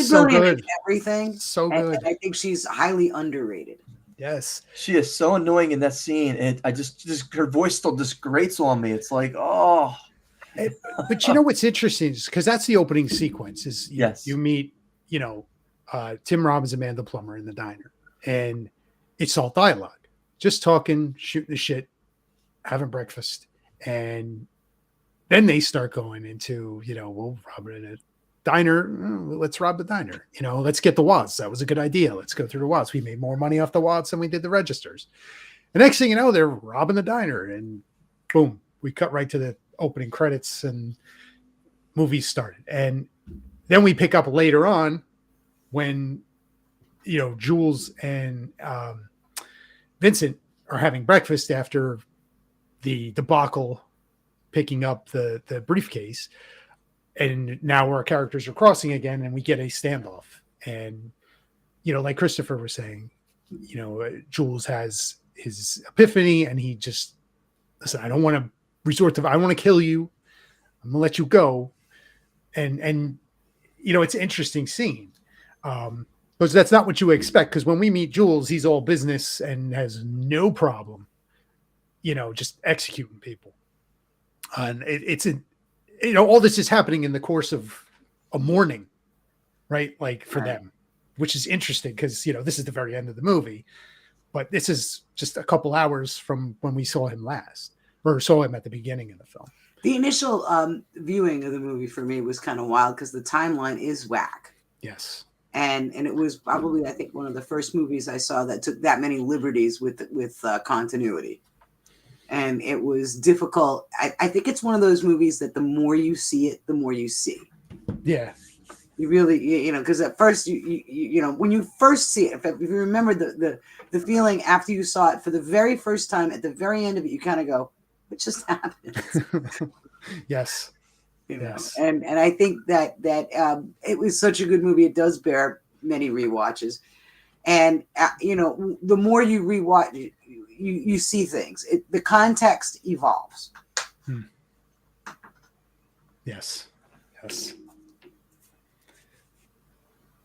so brilliant good. in everything. So good. And I think she's highly underrated. Yes. She is so annoying in that scene. And I just her voice still just grates on me. It's like, oh. But what's interesting is because that's the opening sequence is you meet, Tim Robbins, Amanda Plummer in the diner, and it's all dialogue, just talking, shooting the shit, having breakfast. And then they start going into, we'll rob it in a diner. Let's rob the diner. Let's get the wads. That was a good idea. Let's go through the wads. We made more money off the wads than we did the registers. The next thing you know, they're robbing the diner, and boom, we cut right to the opening credits and movies started. And then we pick up later on when, Jules and Vincent are having breakfast after the debacle, picking up the briefcase. And now our characters are crossing again, and we get a standoff. And, like Christopher was saying, Jules has his epiphany, and he just, listen, I don't want to resort to, I want to kill you. I'm gonna let you go. And it's an interesting scene. Because that's not what you expect. Because when we meet Jules, he's all business and has no problem, just executing people. And all this is happening in the course of a morning, right? Like for them, which is interesting because, this is the very end of the movie, but this is just a couple hours from when we saw him last or saw him at the beginning of the film. The initial viewing of the movie for me was kind of wild because the timeline is whack. Yes. And it was probably, I think, one of the first movies I saw that took that many liberties with continuity. And it was difficult. I think it's one of those movies that the more you see it, the more you see. Yeah. You really, because at first, when you first see it, if you remember the feeling after you saw it for the very first time, at the very end of it, you kind of go, what just happened? Yes. Yes. And I think that it was such a good movie. It does bear many rewatches, and the more you rewatch it, you see things. The context evolves. Yes.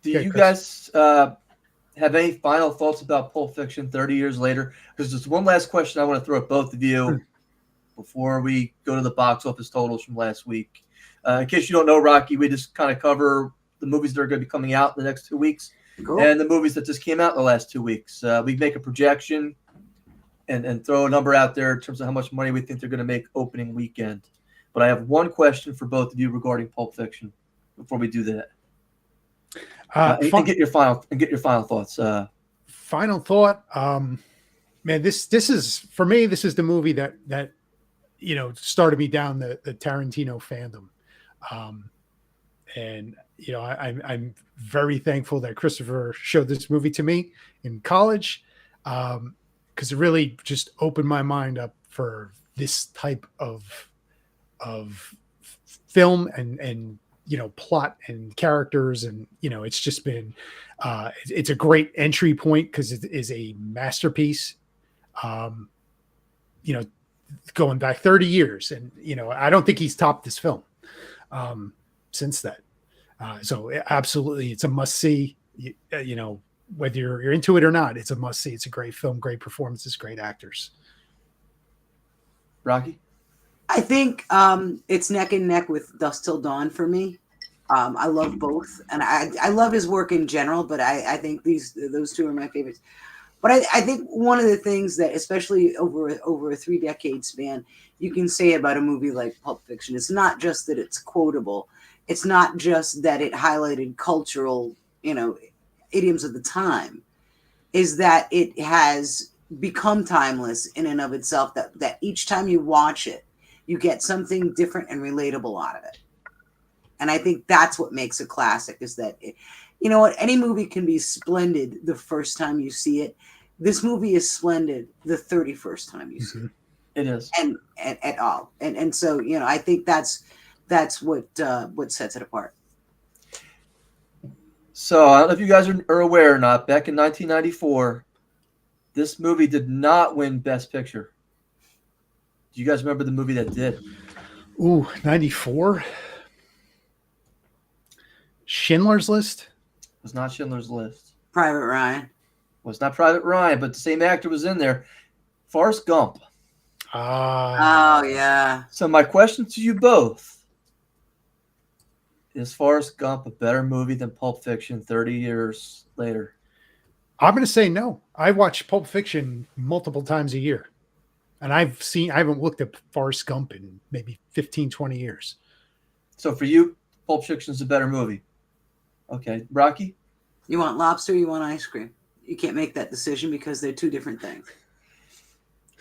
Do you guys have any final thoughts about Pulp Fiction 30 years later? Because there's one last question I want to throw at both of you before we go to the box office totals from last week. In case you don't know, Rocky, we just kind of cover the movies that are going to be coming out in the next 2 weeks and the movies that just came out in the last 2 weeks. We make a projection and throw a number out there in terms of how much money we think they're going to make opening weekend. But I have one question for both of you regarding Pulp Fiction before we do that. And get your final thoughts. Final thought, man, this is for me. This is the movie that started me down the Tarantino fandom, and I'm very thankful that Christopher showed this movie to me in college, because it really just opened my mind up for this type of film and plot and characters, and it's just been it's a great entry point because it is a masterpiece, going back 30 years, and I don't think he's topped this film since then, so absolutely it's a must see. Whether you're into it or not, it's a must see. It's a great film, great performances, great actors. Rocky? I think it's neck and neck with Dusk Till Dawn for me. I love both, and I love his work in general, but I think those two are my favorites. But I think one of the things that, especially over a 3-decade span, you can say about a movie like Pulp Fiction, it's not just that it's quotable, it's not just that it highlighted cultural, idioms of the time, is that it has become timeless in and of itself. That each time you watch it, you get something different and relatable out of it. And I think that's what makes a classic, is that, any movie can be splendid the first time you see it. This movie is splendid the 31st time you see it. It is. And at all. And so, I think that's what sets it apart. So I don't know if you guys are aware or not, back in 1994, this movie did not win Best Picture. Do you guys remember the movie that did? Ooh, 94? Schindler's List? It was not Schindler's List. Private Ryan. Well, it's not Private Ryan, but the same actor was in there. Forrest Gump. Oh, yeah. So my question to you both, is Forrest Gump a better movie than Pulp Fiction 30 years later? I'm going to say no. I watch Pulp Fiction multiple times a year. And I haven't looked at Forrest Gump in maybe 15, 20 years. So for you, Pulp Fiction is a better movie. Okay. Rocky? You want lobster, you want ice cream. You can't make that decision because they're two different things.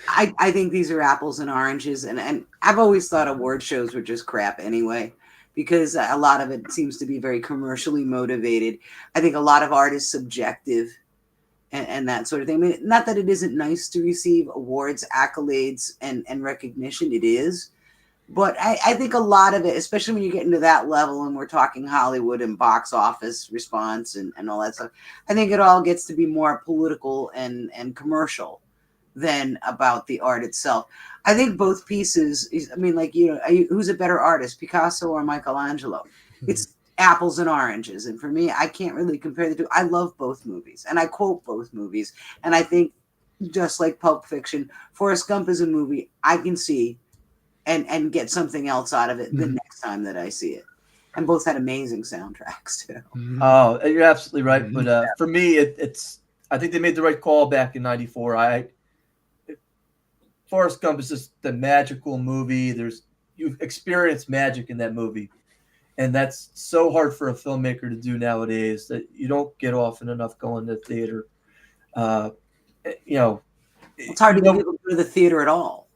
I think these are apples and oranges. And I've always thought award shows were just crap anyway, because a lot of it seems to be very commercially motivated. I think a lot of art is subjective and that sort of thing. I mean, not that it isn't nice to receive awards, accolades, and recognition. It is. But I think a lot of it, especially when you get into that level and we're talking Hollywood and box office response and all that stuff, I think it all gets to be more political and commercial than about the art itself. I think both pieces, who's a better artist, Picasso or Michelangelo? It's apples and oranges. And for me, I can't really compare the two. I love both movies and I quote both movies. And I think just like Pulp Fiction, Forrest Gump is a movie I can see and get something else out of it the next time that I see it. And both had amazing soundtracks too. Oh, you're absolutely right. But for me, I think they made the right call back in '94. Forrest Gump is just the magical movie. You've experienced magic in that movie. And that's so hard for a filmmaker to do nowadays, that you don't get often enough going to the theater. It's hard to get people to go to the theater at all.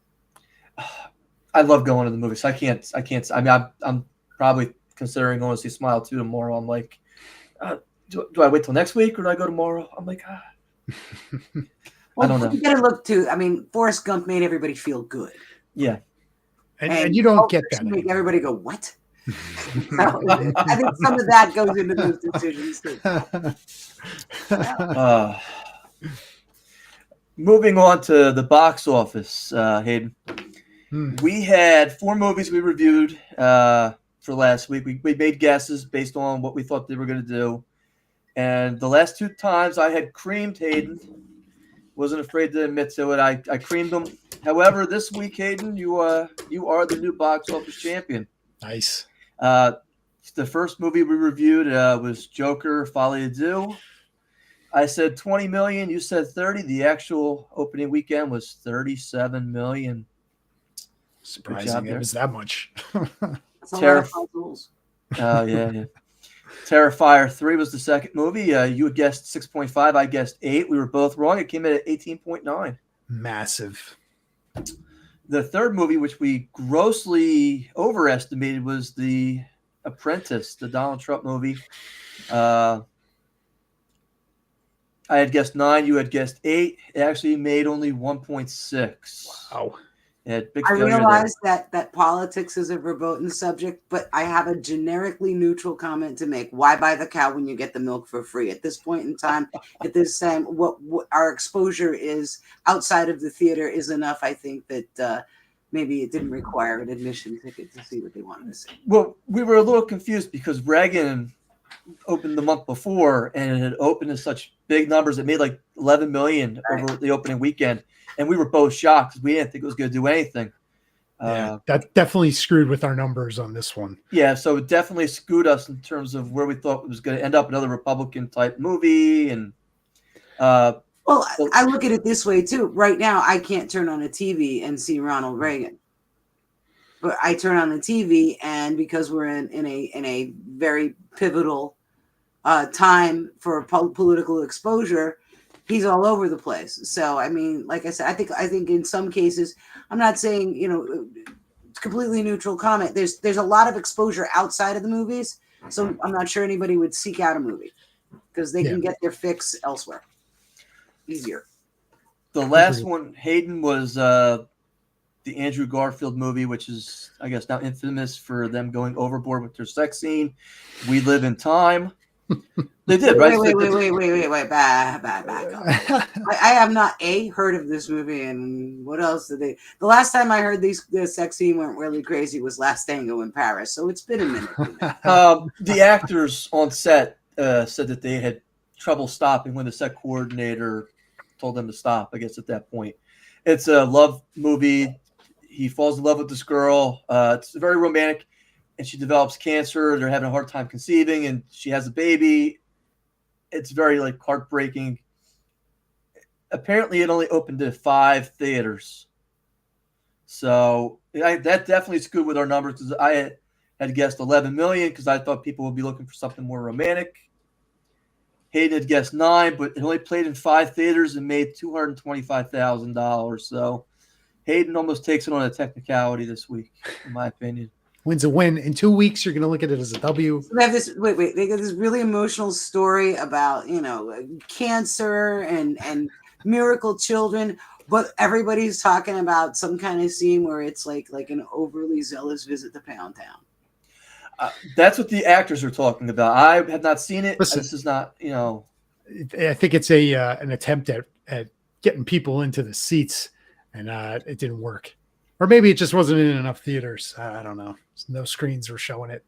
I love going to the movies. I can't. I mean, I'm probably considering going to see Smile 2 tomorrow. I'm like, do I wait till next week or do I go tomorrow? I'm like, Well, I don't know. You got to look too. I mean, Forrest Gump made everybody feel good. Yeah. And you don't get that. Make everybody go, what? So I think some of that goes into those decisions too. Moving on to the box office, Hayden. We had 4 movies we reviewed for last week. We made guesses based on what we thought they were going to do. And the last 2 times I had creamed Hayden. Wasn't afraid to admit to it. I creamed them. However, this week, Hayden, you are the new box office champion. Nice. The first movie we reviewed was Joker: Folie à Deux. I said 20 million. You said 30. The actual opening weekend was 37 million. Surprising it was that much. That's a lot of puzzles. Oh, yeah. Terrifier 3 was the second movie. You had guessed 6.5. I guessed 8. We were both wrong. It came in at 18.9. Massive. The third movie, which we grossly overestimated, was The Apprentice, the Donald Trump movie. I had guessed 9. You had guessed 8. It actually made only 1.6. Wow. I realize that politics is a verboten subject, but I have a generically neutral comment to make. Why buy the cow when you get the milk for free? At this point in time, at this time, what our exposure is outside of the theater is enough. I think that maybe it didn't require an admission ticket to see what they wanted to see. Well, we were a little confused because Reagan opened the month before and it had opened in such big numbers. It made like 11 million over the opening weekend. And we were both shocked because we didn't think it was going to do anything. Yeah, that definitely screwed with our numbers on this one. Yeah, so it definitely screwed us in terms of where we thought it was going to end up, another Republican-type movie. And well, I look at it this way, too. Right now, I can't turn on a TV and see Ronald Reagan. But I turn on the TV, and because we're in a very pivotal time for political exposure, he's all over the place. So, I mean, like I said, I think in some cases, I'm not saying, completely neutral comment. There's a lot of exposure outside of the movies. So I'm not sure anybody would seek out a movie because they can get their fix elsewhere. Easier. The last one, Hayden, was the Andrew Garfield movie, which is, I guess, now infamous for them going overboard with their sex scene. We Live in Time. They did, right? Wait. Back up. I have not heard of this movie, and what else did they? The last time I heard the sex scene went really crazy was Last Tango in Paris, so it's been a minute. The actors on set said that they had trouble stopping when the set coordinator told them to stop. I guess at that point, it's a love movie. He falls in love with this girl. It's very romantic. And she develops cancer. They're having a hard time conceiving, and she has a baby. It's very heartbreaking. Apparently, it only opened to 5 theaters. So that definitely screwed with our numbers because I had guessed 11 million because I thought people would be looking for something more romantic. Hayden had guessed 9, but it only played in 5 theaters and made $225,000. So Hayden almost takes it on a technicality this week, in my opinion. Win's a win. In 2 weeks, you're going to look at it as a W. So they have this. Wait. They got this really emotional story about cancer and miracle children, but everybody's talking about some kind of scene where it's like an overly zealous visit to Pound Town. That's what the actors are talking about. I have not seen it. Listen, this is not. I think it's an attempt at getting people into the seats, and it didn't work. Or maybe it just wasn't in enough theaters. I don't know. No screens were showing it.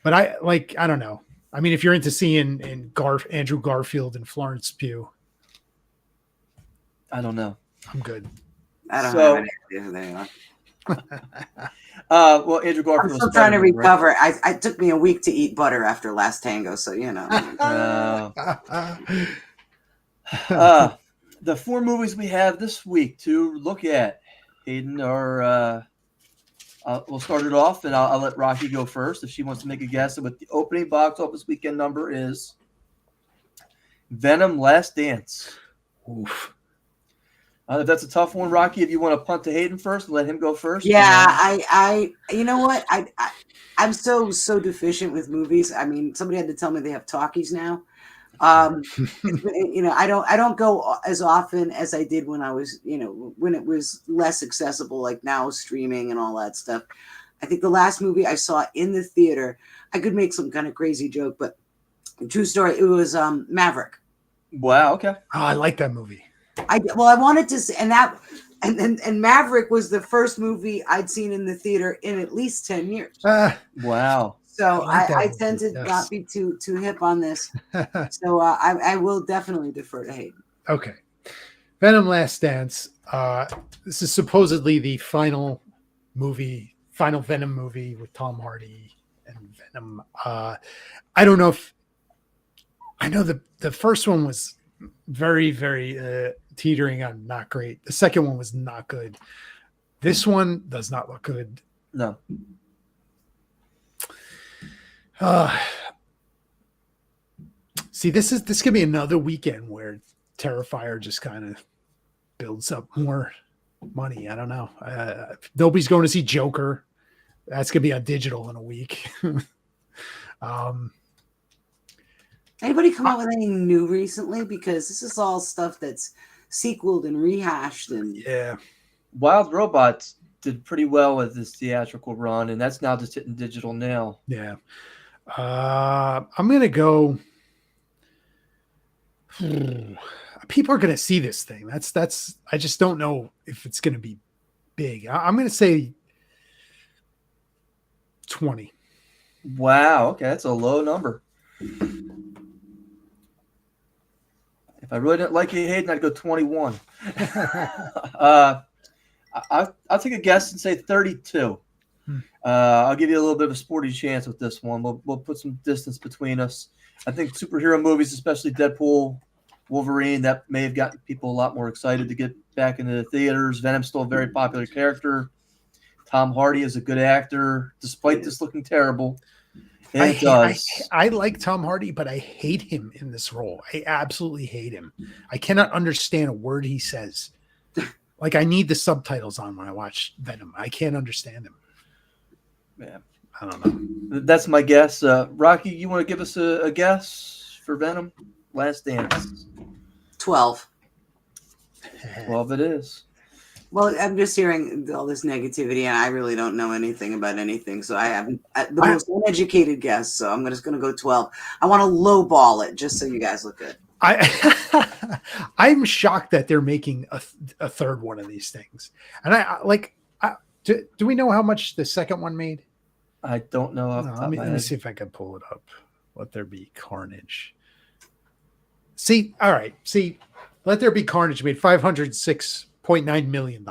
But I don't know. I mean, if you're into seeing Andrew Garfield and Florence Pugh, I don't know. I'm good. I don't have any idea who they are. Well, Andrew Garfield. I'm still trying to recover. Right? It took me a week to eat butter after Last Tango, so the 4 movies we have this week to look at, Hayden, are we'll start it off, and I'll let Rocky go first if she wants to make a guess at what the opening box office weekend number is. Venom: Last Dance. Oof. That's a tough one, Rocky. If you want to punt to Hayden first and let him go first. Yeah, I you know what? I'm so deficient with movies. I mean, somebody had to tell me they have talkies now. I don't go as often as I did when I was, when it was less accessible, like now streaming and all that stuff. I think the last movie I saw in the theater, I could make some kind of crazy joke, but true story, it was Maverick. Wow. Okay. Oh, I like that movie. I wanted to see, and Maverick was the first movie I'd seen in the theater in at least 10 years. Wow. So I tend to yes. not be too hip on this. So I will definitely defer to Hayden. Okay. Venom Last Dance. This is supposedly the final Venom movie with Tom Hardy and Venom. I don't know if I know the first one was very, very teetering on not great. The second one was not good. This one does not look good. No. See, this could be another weekend where Terrifier just kind of builds up more money. I don't know. Nobody's going to see Joker. That's gonna be on digital in a week. Anybody come up with anything new recently? Because this is all stuff that's sequeled and rehashed and yeah. Wild Robots did pretty well with this theatrical run, and that's now just hitting digital now. Yeah. I'm gonna go. People are gonna see this thing. That's. I just don't know if it's gonna be big. I'm gonna say 20. Wow. Okay, that's a low number. If I really didn't like you, Hayden, I'd go 21. I'll take a guess and say 32. I'll give you a little bit of a sporty chance with this one. We'll put some distance between us. I think superhero movies, especially Deadpool, Wolverine, that may have gotten people a lot more excited to get back into the theaters. Venom's still a very popular character. Tom Hardy is a good actor, despite this looking terrible. I like Tom Hardy, but I hate him in this role. I absolutely hate him. I cannot understand a word he says. Like, I need the subtitles on when I watch Venom. I can't understand him. Yeah. I don't know. That's my guess. Rocky, you want to give us a guess for Venom? Last Dance. 12. 12 it is. Well, I'm just hearing all this negativity, and I really don't know anything about anything. So I have the most uneducated guess. So I'm just going to go 12. I want to lowball it just so you guys look good. I'm shocked that they're making a third one of these things. And do we know how much the second one made? I don't know. Let me see if I can pull it up. Let There Be Carnage. See, all right. See, Let There Be Carnage made $506.9 million.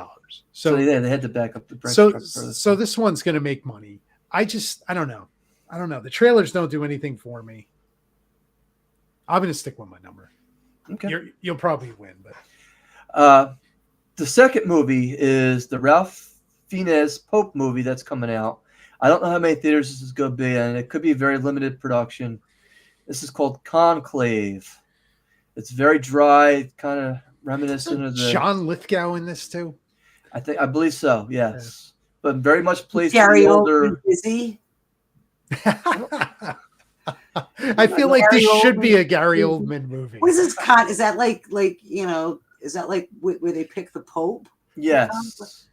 So they had to back up the price. So this one's going to make money. I don't know. The trailers don't do anything for me. I'm going to stick with my number. Okay. You'll probably win, but the second movie is the Ralph Fiennes Pope movie that's coming out. I don't know how many theaters this is going to be in. It could be a very limited production. This is called Conclave. It's very dry, kind of reminiscent of the John Lithgow in this too. I believe so. Yes, but very much plays Gary the older. Oldman, is he? I feel like this should be a Gary Oldman movie. What is this? Is that like is that like where they pick the Pope? Yes.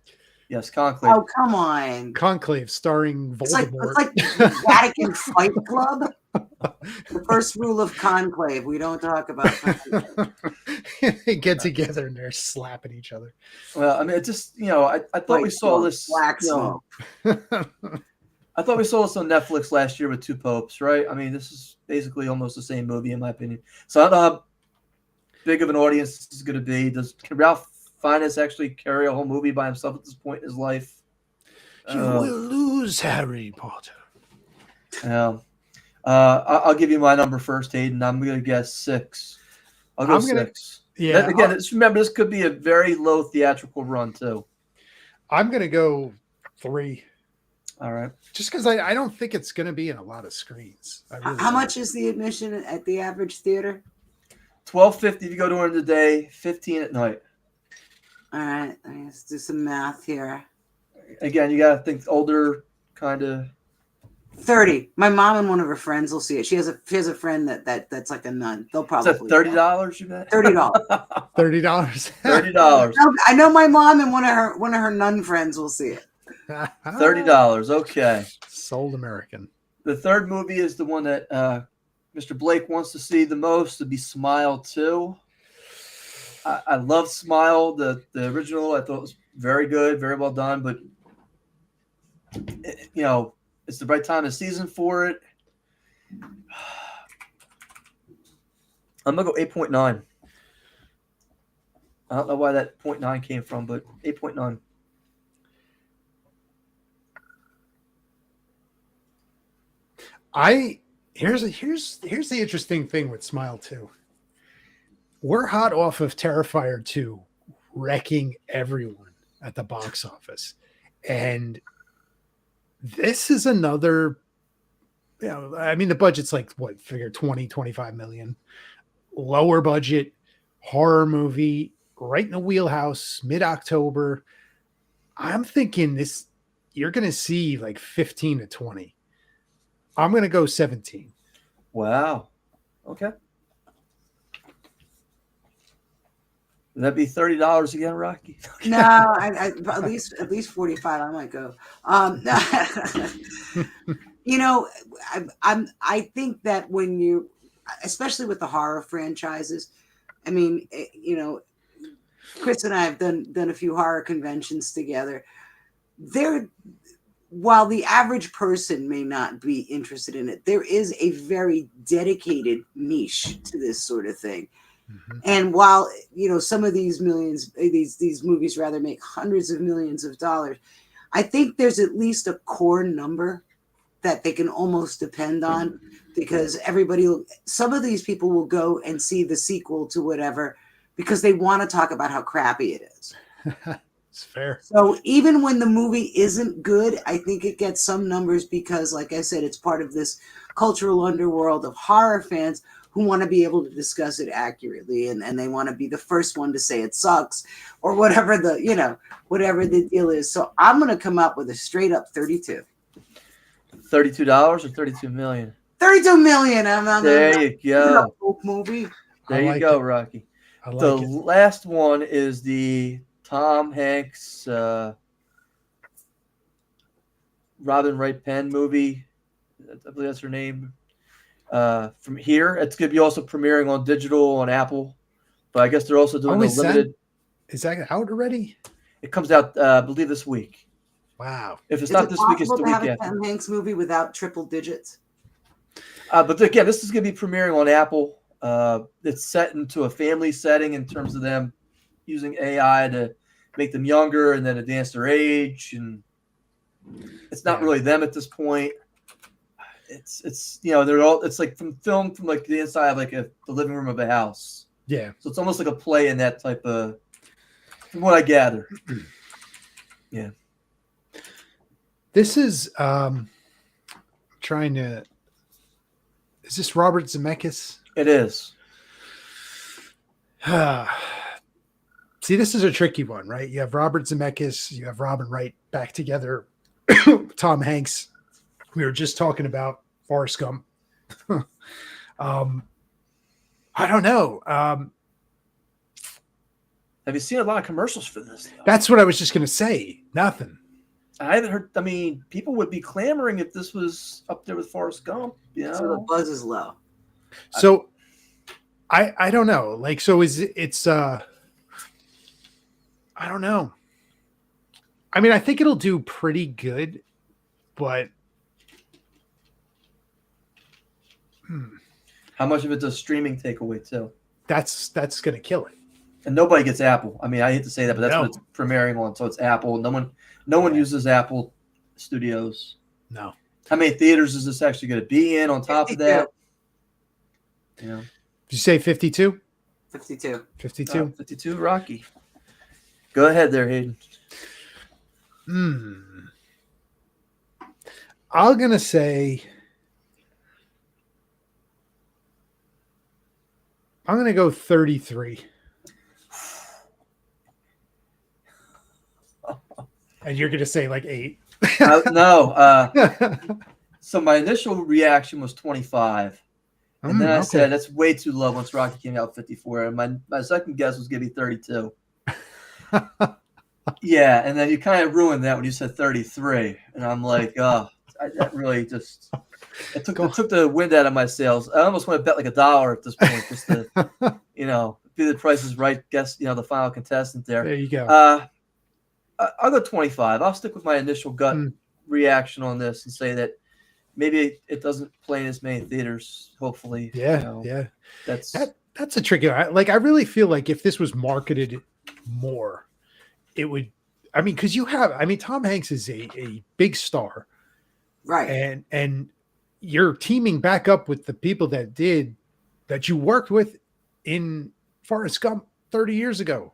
Yes, Conclave. Oh, come on. Conclave starring Voldemort. It's like Vatican Fight Club. The first rule of Conclave, we don't talk about Conclave. They get together and they're slapping each other. Well, I mean, it just, I thought we saw this. Black smoke. I thought we saw this on Netflix last year with Two Popes, right? I mean, this is basically almost the same movie, in my opinion. So I don't know how big of an audience this is going to be. Can Ralph Fiennes actually carry a whole movie by himself at this point in his life? You will lose, Harry Potter. Yeah. I'll give you my number first, Hayden. I'm going to guess 6. I'll go 6. Yeah. Again, just remember, this could be a very low theatrical run, too. I'm going to go 3. All right. Just because I don't think it's going to be in a lot of screens. How much is the admission at the average theater? $12.50 if you go during the day, $15 at night. All right. Let's do some math here. Again, you got to think older, kind of. 30. My mom and one of her friends will see it. She has a friend that's like a nun. They'll probably. Is that $30? You bet. $30. $30. $30. I know my mom and one of her nun friends will see it. $30. Okay. Sold American. The third movie is the one that Mr. Blake wants to see the most, to be Smile 2. I love Smile, the original. I thought it was very good, very well done, but it's the right time of season for it. I'm gonna go 8.9. I don't know why that 0.9 came from, but 8.9. Here's the interesting thing with Smile 2. We're hot off of Terrifier 2 wrecking everyone at the box office. And this is another, the budget's like figure 20, 25 million. Lower budget horror movie, right in the wheelhouse, mid-October. I'm thinking you're going to see like 15 to 20. I'm going to go 17. Wow. Okay. Would that be $30 again, Rocky? No, I at least 45. I might go. I think that when you, especially with the horror franchises, Chris and I have done a few horror conventions together. While the average person may not be interested in it, there is a very dedicated niche to this sort of thing. Mm-hmm. And while some of these movies rather make hundreds of millions of dollars, I think there's at least a core number that they can almost depend on, because some of these people will go and see the sequel to whatever because they want to talk about how crappy it is. It's fair. So even when the movie isn't good, I think it gets some numbers because, like I said, it's part of this cultural underworld of horror fans who want to be able to discuss it accurately, and they want to be the first one to say it sucks or whatever the deal is. So I'm going to come up with a straight up 32. $32 or 32 million? 32 million. There you go. Movie. There you go, Rocky. The last one is the Tom Hanks, Robin Wright Penn movie. I believe that's her name. From here, it's going to be also premiering on digital on Apple, but I guess they're also doing a limited. Is that out already? It comes out, I believe, this week. Wow! If it's not this week, it's the week after. Have a Tom Hanks movie without triple digits. But again, this is going to be premiering on Apple. It's set into a family setting in terms of them using AI to make them younger and then advance their age, and it's not really them at this point. It's they're all, it's like from like the inside of like the living room of a house. Yeah. So it's almost like a play in that type of, from what I gather. Yeah. This is trying to. Is this Robert Zemeckis? It is. See, this is a tricky one, right? You have Robert Zemeckis, you have Robin Wright back together, Tom Hanks. We were just talking about Forrest Gump. I don't know. Have you seen a lot of commercials for this? That's what I was just going to say. Nothing. I haven't heard. I mean, people would be clamoring if this was up there with Forrest Gump. So the buzz is low. So I don't know. Like, so it's I don't know. I mean, I think it'll do pretty good, but how much of it does streaming take away too? That's gonna kill it. And nobody gets Apple. I mean, I hate to say that, but that's what it's premiering on. So it's Apple. No one uses Apple Studios. No. How many theaters is this actually going to be in on top 52. of that? Yeah. Did you say 52? 52. 52? 52, Rocky. Go ahead there, Hayden. I'm going to say I'm going to go 33. And you're going to say like 8. No. So my initial reaction was 25. And then I said, that's way too low once Rocky came out 54. And my second guess was going to be 32. Yeah, and then you kind of ruined that when you said 33, and I'm like, oh, that really just it took the wind out of my sails. I almost want to bet like $1 at this point, just to be the Price is Right. Guess the final contestant there. There you go. I'll go 25. I'll stick with my initial gut reaction on this and say that maybe it doesn't play in as many theaters. Hopefully, yeah. That's a tricky one. Like, I really feel like if this was marketed more, it would. I mean, because Tom Hanks is a big star, right? And you're teaming back up with the people that you worked with in Forrest Gump 30 years ago.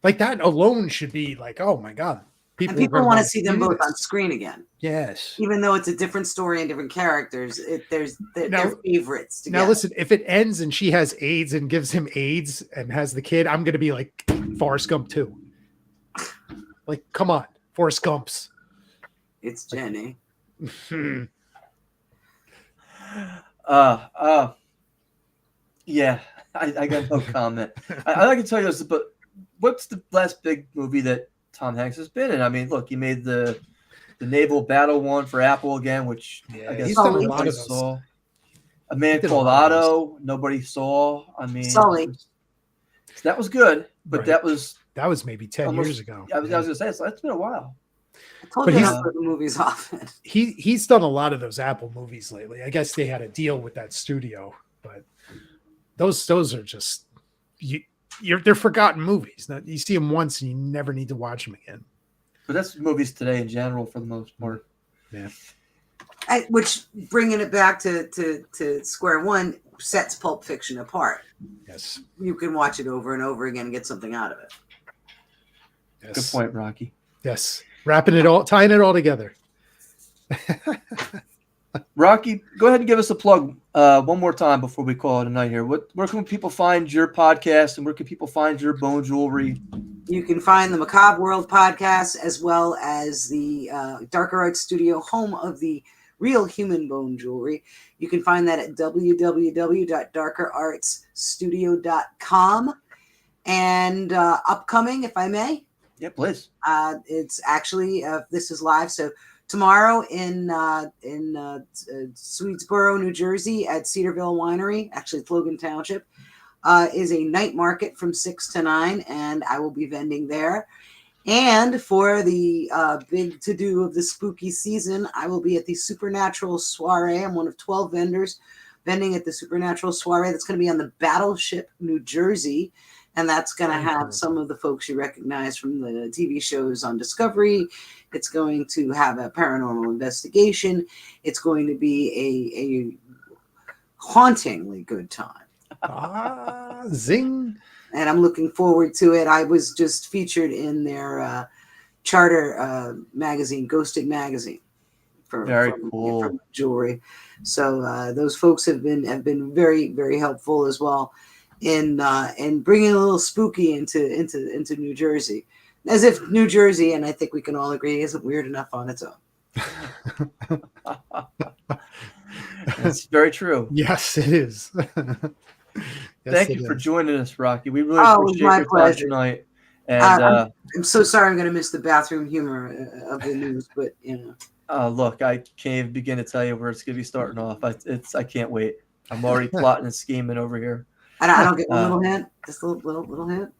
Like, that alone should be like, oh my God. People want to see them both on screen again. Yes. Even though it's a different story and different characters, they're favorites together. Now listen, if it ends and she has AIDS and gives him AIDS and has the kid, I'm going to be like Forrest Gump 2. Like, come on, Forrest Gumps. It's Jenny. Yeah, I got no comment. I can tell you this, but what's the last big movie that Tom Hanks has been in? I mean, look, he made the naval battle one for Apple again, which I guess nobody saw. A Man Called Otto, nobody saw. I mean, Sully. That was good, but that was maybe 10 years ago. I was going to say, it's been a while. I told you not to the movies often. He's done a lot of those Apple movies lately. I guess they had a deal with that studio, but those are just they're forgotten movies. Now, you see them once and you never need to watch them again. But that's movies today in general for the most part. Yeah. Which, bringing it back to square one, sets Pulp Fiction apart. Yes. You can watch it over and over again and get something out of it. Yes. Good point, Rocky. Yes. Tying it all together. Rocky, go ahead and give us a plug one more time before we call it a night here. Where can people find your podcast and where can people find your bone jewelry? You can find the Macabre World podcast as well as the Darker Arts Studio, home of the real human bone jewelry. You can find that at www.darkerartsstudio.com. And upcoming, if I may. Yeah, please. It's actually, this is live. So tomorrow in Swedesboro, New Jersey at Cedarville Winery, actually it's Logan Township, is a night market from 6 to 9, and I will be vending there. And for the big to-do of the spooky season, I will be at the Supernatural Soiree. I'm one of 12 vendors vending at the Supernatural Soiree. That's going to be on the Battleship, New Jersey. And that's going to have some of the folks you recognize from the TV shows on Discovery. It's going to have a paranormal investigation. It's going to be a hauntingly good time. Zing. And I'm looking forward to it. I was just featured in their charter magazine, Ghosted Magazine, for jewelry. So those folks have been very, very helpful as well in bringing a little spooky into New Jersey, as if New Jersey, and I think we can all agree, isn't weird enough on its own. That's very true. Yes, it is. Thank you for joining us, Rocky. We really appreciate your time tonight. And I'm so sorry I'm going to miss the bathroom humor of the news, but look, I can't even begin to tell you where it's going to be starting off. I can't wait. I'm already plotting and scheming over here. I don't get one little hint, just a little hint.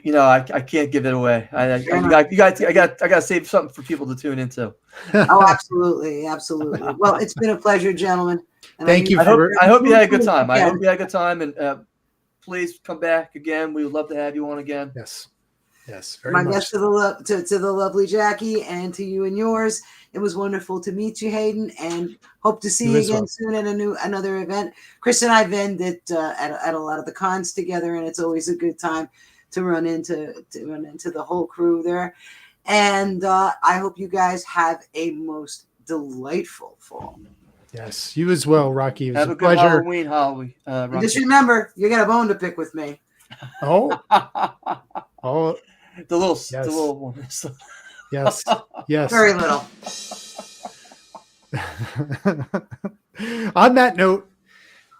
I can't give it away. I got to save something for people to tune into. Oh, absolutely. Well, it's been a pleasure, gentlemen. And Thank you. I hope you had a good time. I hope you had a good time, and please come back again. We would love to have you on again. Yes, very much. My best to the lovely Jackie and to you and yours. It was wonderful to meet you, Hayden, and hope to see you again soon at another event. Chris and I vend at a lot of the cons together, and it's always a good time to run into the whole crew there. And I hope you guys have a most delightful fall. Yes, you as well, Rocky. It was have a good pleasure. Halloween, Rocky. Just remember, you got a bone to pick with me. Oh, the little one. Yes. Very little. On that note,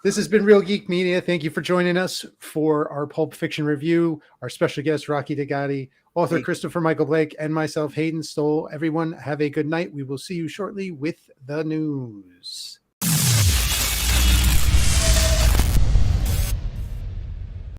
This has been Real Geek Media. Thank you for joining us for our Pulp Fiction review. Our special guest, Rocky Digati, author Christopher Michael Blake, and myself, Hayden Stoll. Everyone, have a good night. We will see you shortly with the news.